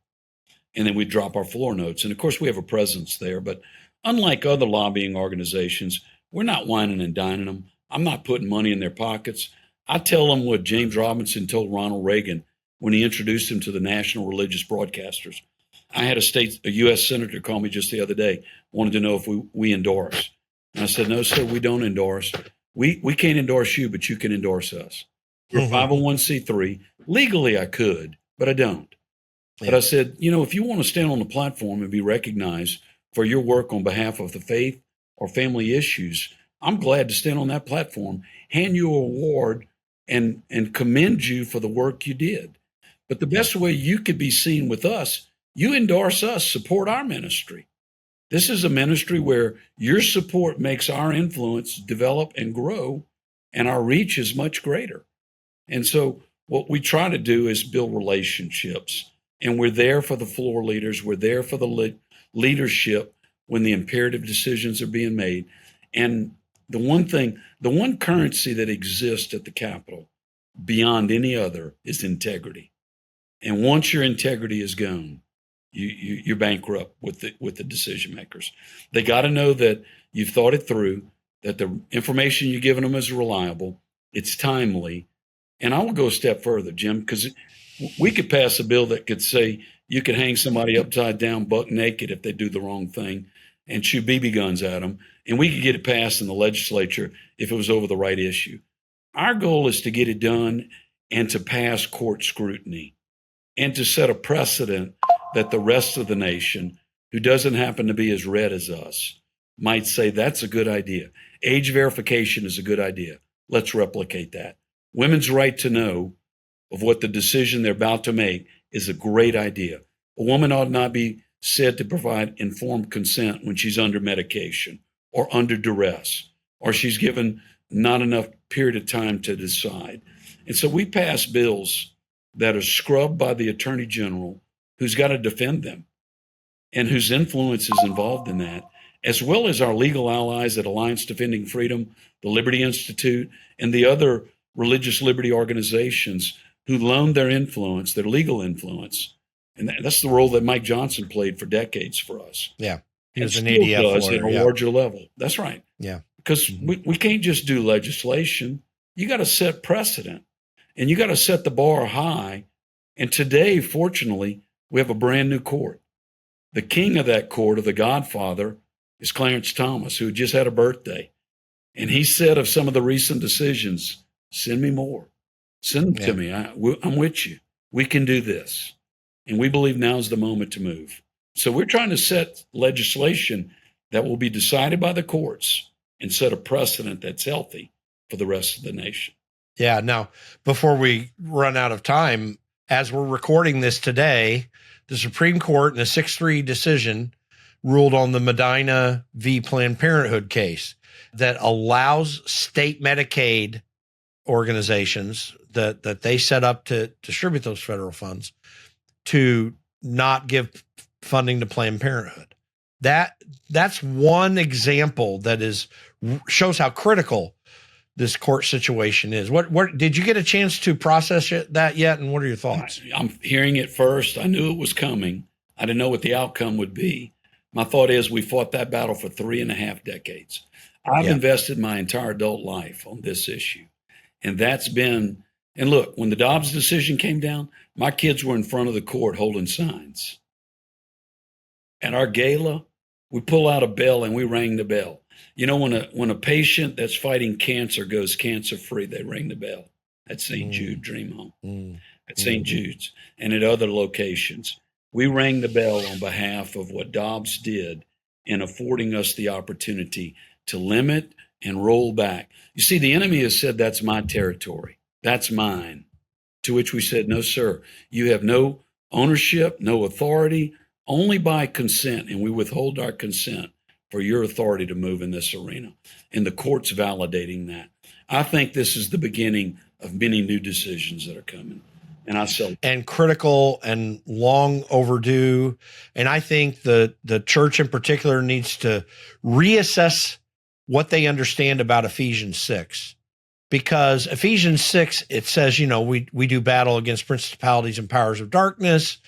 And then we drop our floor notes. And of course, we have a presence there. But unlike other lobbying organizations, we're not whining and dining them. I'm not putting money in their pockets. I tell them what James Robinson told Ronald Reagan when he introduced him to the national religious broadcasters. I had a U.S. senator call me just the other day, wanted to know if we endorse. And I said, no, sir, we don't endorse. We can't endorse you, but you can endorse us. We're 501c3. Legally, I could, but I don't. Yeah. But I said, if you want to stand on the platform and be recognized for your work on behalf of the faith or family issues, I'm glad to stand on that platform, hand you an award, and commend you for the work you did. But the best way you could be seen with us, you endorse us, support our ministry. This is a ministry where your support makes our influence develop and grow, and our reach is much greater. And so what we try to do is build relationships, and we're there for the floor leaders. We're there for the leadership when the imperative decisions are being made. And the one currency that exists at the Capitol beyond any other is integrity. And once your integrity is gone, you're bankrupt with the decision makers. They got to know that you've thought it through, that the information you're giving them is reliable, it's timely. And I will go a step further, Jim, because we could pass a bill that could say you could hang somebody upside down, buck naked, if they do the wrong thing, and shoot BB guns at them. And we could get it passed in the legislature if it was over the right issue. Our goal is to get it done and to pass court scrutiny and to set a precedent that the rest of the nation, who doesn't happen to be as red as us, might say that's a good idea. Age verification is a good idea. Let's replicate that. Women's right to know of what the decision they're about to make is a great idea. A woman ought not be said to provide informed consent when she's under medication or under duress, or she's given not enough period of time to decide. And so we pass bills that are scrubbed by the Attorney General, who's got to defend them and whose influence is involved in that, as well as our legal allies at Alliance Defending Freedom, the Liberty Institute, and the other religious liberty organizations who loan their influence, their legal influence. And that's the role that Mike Johnson played for decades for us. Yeah. He was an ADF does at a larger level. That's right. Yeah. Because we can't just do legislation. You got to set precedent, and you got to set the bar high. And today, fortunately, we have a brand new court. The king of that court, or the godfather, is Clarence Thomas, who just had a birthday. And he said of some of the recent decisions, send me more. Send them to me. I'm with you. We can do this. And we believe now is the moment to move. So we're trying to set legislation that will be decided by the courts and set a precedent that's healthy for the rest of the nation. Yeah. Now, before we run out of time, as we're recording this today, the Supreme Court in a 6-3 decision ruled on the Medina v. Planned Parenthood case that allows state Medicaid organizations that they set up to distribute those federal funds to not give funding to Planned Parenthood. That's one example that shows how critical this court situation is. What did you get a chance to process that yet? And what are your thoughts? I'm hearing it first. I knew it was coming. I didn't know what the outcome would be. My thought is we fought that battle for 3.5 decades. I've invested my entire adult life on this issue. And and look, when the Dobbs decision came down, my kids were in front of the court holding signs. At our gala, we pull out a bell and we rang the bell. You know, when a patient that's fighting cancer goes cancer-free, they ring the bell at St. Jude Dream Home, at St. Jude's, and at other locations. We rang the bell on behalf of what Dobbs did in affording us the opportunity to limit and roll back. You see, the enemy has said, that's my territory. That's mine. To which we said, no, sir, you have no ownership, no authority, only by consent. And we withhold our consent for your authority to move in this arena. And the court's validating that. I think this is the beginning of many new decisions that are coming. And critical and long overdue. And I think the church in particular needs to reassess what they understand about Ephesians 6. Because Ephesians 6, it says, we do battle against principalities and powers of darkness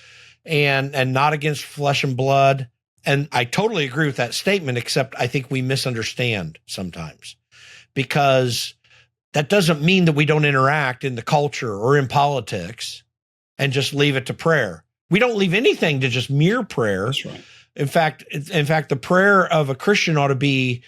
and not against flesh and blood. And I totally agree with that statement, except I think we misunderstand sometimes, because that doesn't mean that we don't interact in the culture or in politics and just leave it to prayer. We don't leave anything to just mere prayer. That's right. In fact, the prayer of a Christian ought to be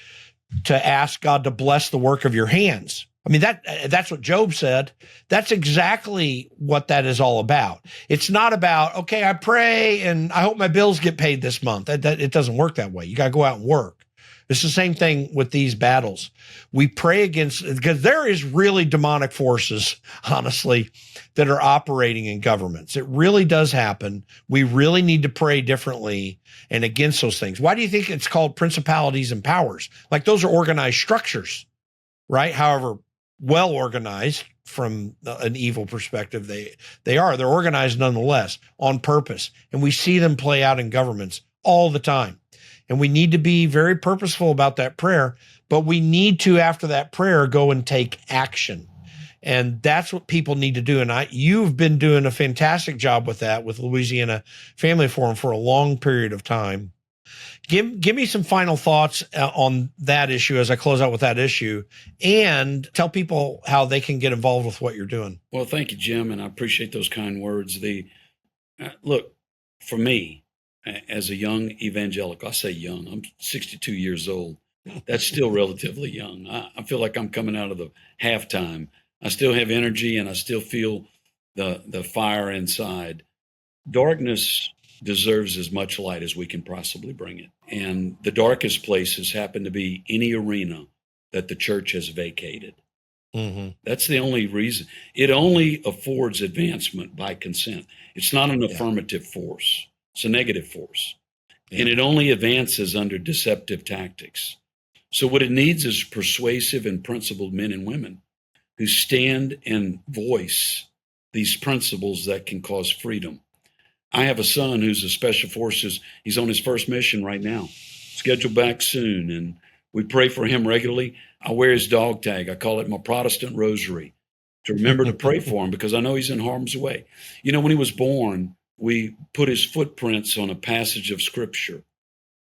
to ask God to bless the work of your hands. I mean, that's what Job said. That's exactly what that is all about. It's not about, okay, I pray and I hope my bills get paid this month. It doesn't work that way. You got to go out and work. It's the same thing with these battles. We pray against, because there is really demonic forces, honestly, that are operating in governments. It really does happen. We really need to pray differently and against those things. Why do you think it's called principalities and powers? Like, those are organized structures, right? However well organized from an evil perspective they're organized nonetheless on purpose. And we see them play out in governments all the time. And we need to be very purposeful about that prayer, but we need to, after that prayer, go and take action. And that's what people need to do. And you've been doing a fantastic job with that with Louisiana Family Forum for a long period of time. Give me some final thoughts on that issue as I close out with that issue, and tell people how they can get involved with what you're doing. Well, thank you, Jim, and I appreciate those kind words. Look, for me, as a young evangelical, I say young, I'm 62 years old. That's still relatively young. I feel like I'm coming out of the halftime. I still have energy and I still feel the fire inside. Darkness deserves as much light as we can possibly bring it. And the darkest places happen to be any arena that the church has vacated. Mm-hmm. That's the only reason. It only affords advancement by consent. It's not an affirmative force. It's a negative force. And it only advances under deceptive tactics. So what it needs is persuasive and principled men and women who stand and voice these principles that can cause freedom. I have a son who's a special forces. He's on his first mission right now, scheduled back soon. And we pray for him regularly. I wear his dog tag. I call it my Protestant rosary to remember to pray for him, because I know he's in harm's way. When he was born, we put his footprints on a passage of scripture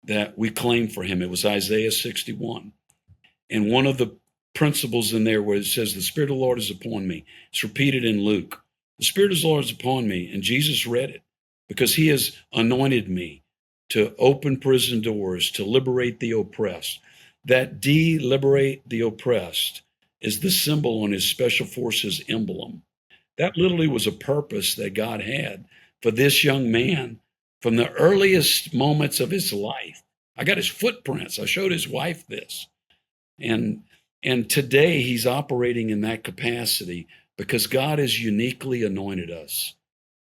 that we claimed for him. It was Isaiah 61. And one of the principles in there where it says, the Spirit of the Lord is upon me. It's repeated in Luke. The Spirit of the Lord is upon me. And Jesus read it because he has anointed me to open prison doors, to liberate the oppressed. That liberate the oppressed is the symbol on his special forces emblem. That literally was a purpose that God had for this young man from the earliest moments of his life. I got his footprints. I showed his wife this. And today he's operating in that capacity because God has uniquely anointed us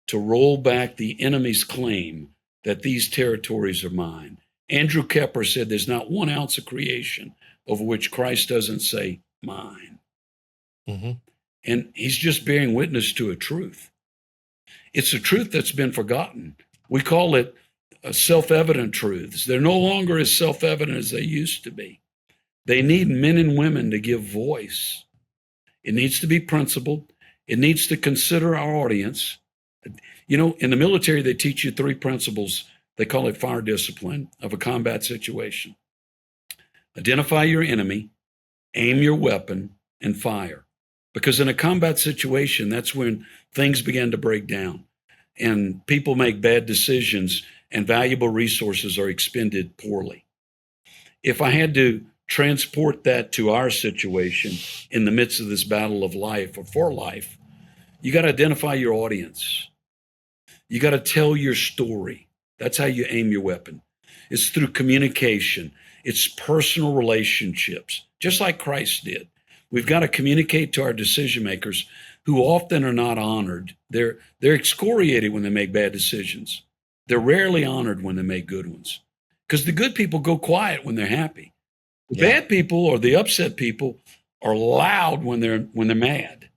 to roll back the enemy's claim that these territories are mine. Andrew Kepper said there's not 1 ounce of creation over which Christ doesn't say mine. Mm-hmm. And he's just bearing witness to a truth. It's a truth that's been forgotten. We call it self-evident truths. They're no longer as self-evident as they used to be. They need men and women to give voice It needs to be principled. It needs to consider our audience. You know, in the military, they teach you 3 principles. They call it fire discipline of a combat situation. Identify your enemy, aim your weapon, and fire. Because in a combat situation, that's when things begin to break down and people make bad decisions and valuable resources are expended poorly. If I had to transport that to our situation in the midst of this battle of life or for life, you got to identify your audience. You got to tell your story. That's how you aim your weapon. It's through communication. It's personal relationships, just like Christ did. We've got to communicate to our decision makers who often are not honored. They're excoriated when they make bad decisions. They're rarely honored when they make good ones, because the good people go quiet when they're happy. The bad people or the upset people are loud when they're mad.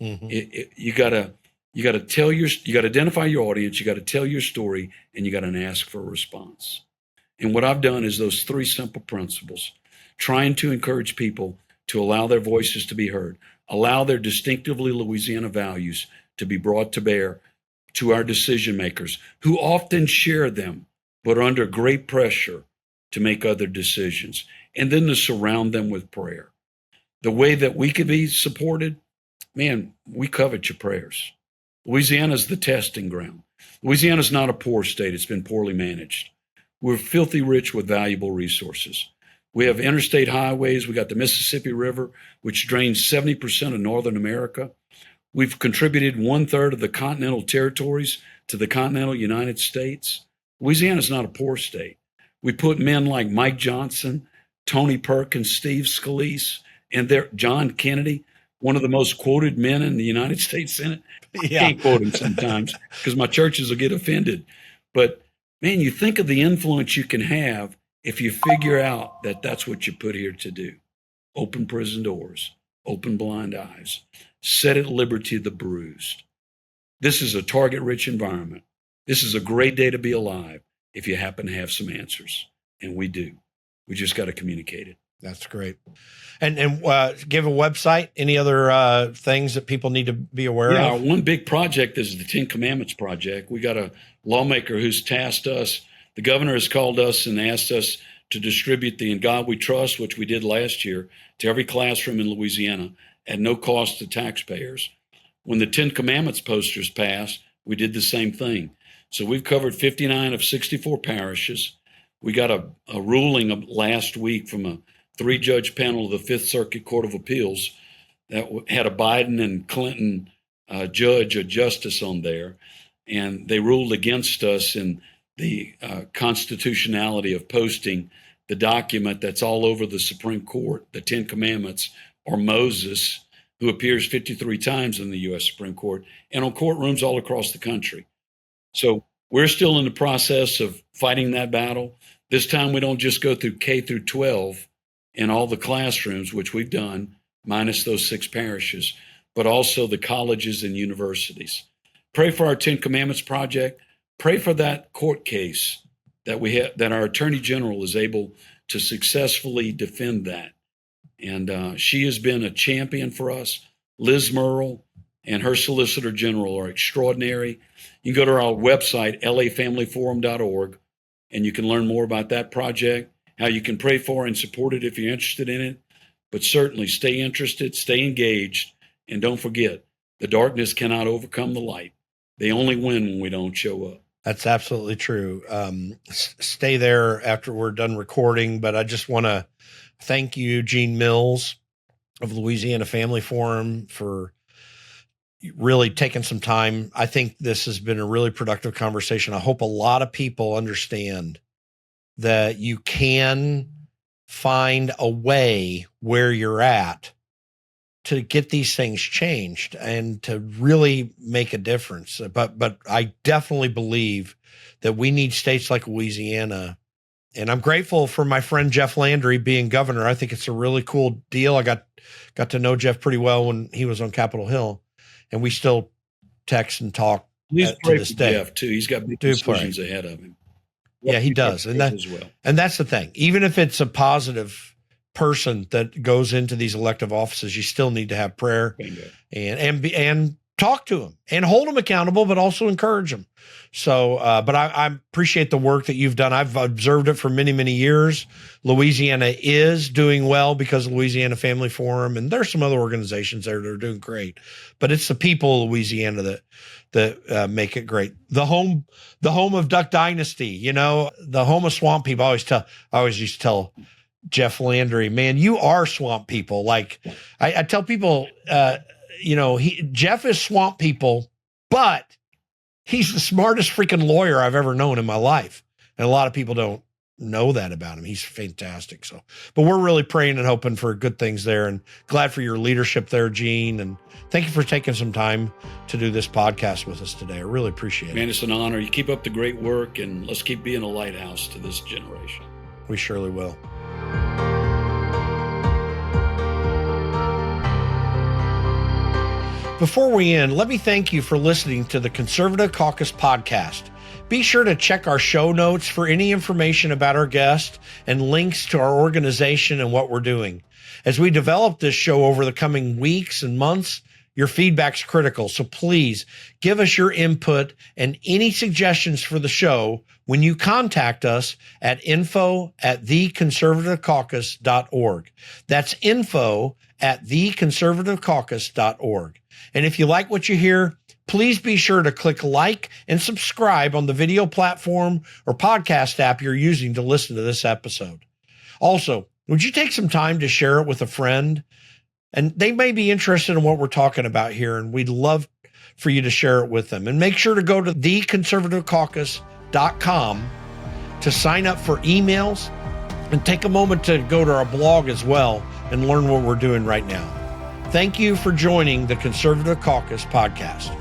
Mm-hmm. You got to identify your audience. You got to tell your story, and you got to ask for a response. And what I've done is those 3 simple principles, trying to encourage people to allow their voices to be heard, allow their distinctively Louisiana values to be brought to bear to our decision makers, who often share them, but are under great pressure to make other decisions, and then to surround them with prayer. The way that we could be supported, man, we covet your prayers. Louisiana's the testing ground. Louisiana's not a poor state. It's been poorly managed. We're filthy rich with valuable resources. We have interstate highways. We got the Mississippi River, which drains 70% of Northern America. We've contributed 1/3 of the continental territories to the continental United States. Louisiana's not a poor state. We put men like Mike Johnson, Tony Perkins, Steve Scalise, and John Kennedy, one of the most quoted men in the United States Senate. I can't quote him sometimes because my churches will get offended. But man, you think of the influence you can have if you figure out that that's what you put here to do. Open prison doors, open blind eyes, set at liberty the bruised. This is a target-rich environment. This is a great day to be alive if you happen to have some answers. And we do. We just got to communicate it. That's great. And give a website, any other things that people need to be aware of? Our one big project is the 10 Commandments Project. We got a lawmaker who's tasked us. The governor has called us and asked us to distribute the In God We Trust, which we did last year, to every classroom in Louisiana at no cost to taxpayers. When the 10 Commandments posters passed, we did the same thing. So we've covered 59 of 64 parishes. We got a ruling last week from a 3-judge panel of the Fifth Circuit Court of Appeals that had a Biden and Clinton judge or justice on there. And they ruled against us in the constitutionality of posting the document that's all over the Supreme Court, the 10 Commandments, or Moses, who appears 53 times in the U.S. Supreme Court and on courtrooms all across the country. So we're still in the process of fighting that battle. This time we don't just go through K through 12 in all the classrooms, which we've done, minus those 6 parishes, but also the colleges and universities. Pray for our 10 Commandments Project. Pray for that court case that we have, that our Attorney General is able to successfully defend that. And she has been a champion for us. Liz Merle and her Solicitor General are extraordinary. You can go to our website, lafamilyforum.org, and you can learn more about that project, how you can pray for and support it if you're interested in it. But certainly stay interested, stay engaged, and don't forget, the darkness cannot overcome the light. They only win when we don't show up. That's absolutely true. Stay there after we're done recording, but I just want to thank you, Gene Mills of Louisiana Family Forum, for really taking some time. I think this has been a really productive conversation. I hope a lot of people understand that you can find a way where you're at to get these things changed and to really make a difference. But I definitely believe that we need states like Louisiana. And I'm grateful for my friend Jeff Landry being governor. I think it's a really cool deal. I got to know Jeff pretty well when he was on Capitol Hill, and we still text and talk Please to pray this for day. Jeff too. He's got big decisions ahead of him. Yeah, he does. And as well. And that's the thing. Even if it's a positive person that goes into these elective offices, you still need to have prayer and talk to them and hold them accountable, but also encourage them. So, but I appreciate the work that you've done. I've observed it for many, many years. Louisiana is doing well because of Louisiana Family Forum, and there's some other organizations there that are doing great. But it's the people of Louisiana that make it great. The home of Duck Dynasty, the home of swamp people. I always used to tell Jeff Landry, man, you are swamp people. Like I tell people, Jeff is swamp people, but he's the smartest freaking lawyer I've ever known in my life. And a lot of people don't know that about him. He's fantastic. So, but we're really praying and hoping for good things there, and glad for your leadership there, Gene. And thank you for taking some time to do this podcast with us today. I really appreciate it. Man, it's an honor. You keep up the great work, and let's keep being a lighthouse to this generation. We surely will. Before we end, let me thank you for listening to the Conservative Caucus podcast. Be sure to check our show notes for any information about our guest and links to our organization and what we're doing. As we develop this show over the coming weeks and months, your feedback's critical, so please give us your input and any suggestions for the show when you contact us at info@theconservativecaucus.org. That's info@theconservativecaucus.org. And if you like what you hear, please be sure to click like and subscribe on the video platform or podcast app you're using to listen to this episode. Also, would you take some time to share it with a friend? And they may be interested in what we're talking about here, and we'd love for you to share it with them. And make sure to go to theconservativecaucus.com to sign up for emails, and take a moment to go to our blog as well and learn what we're doing right now. Thank you for joining the Conservative Caucus podcast.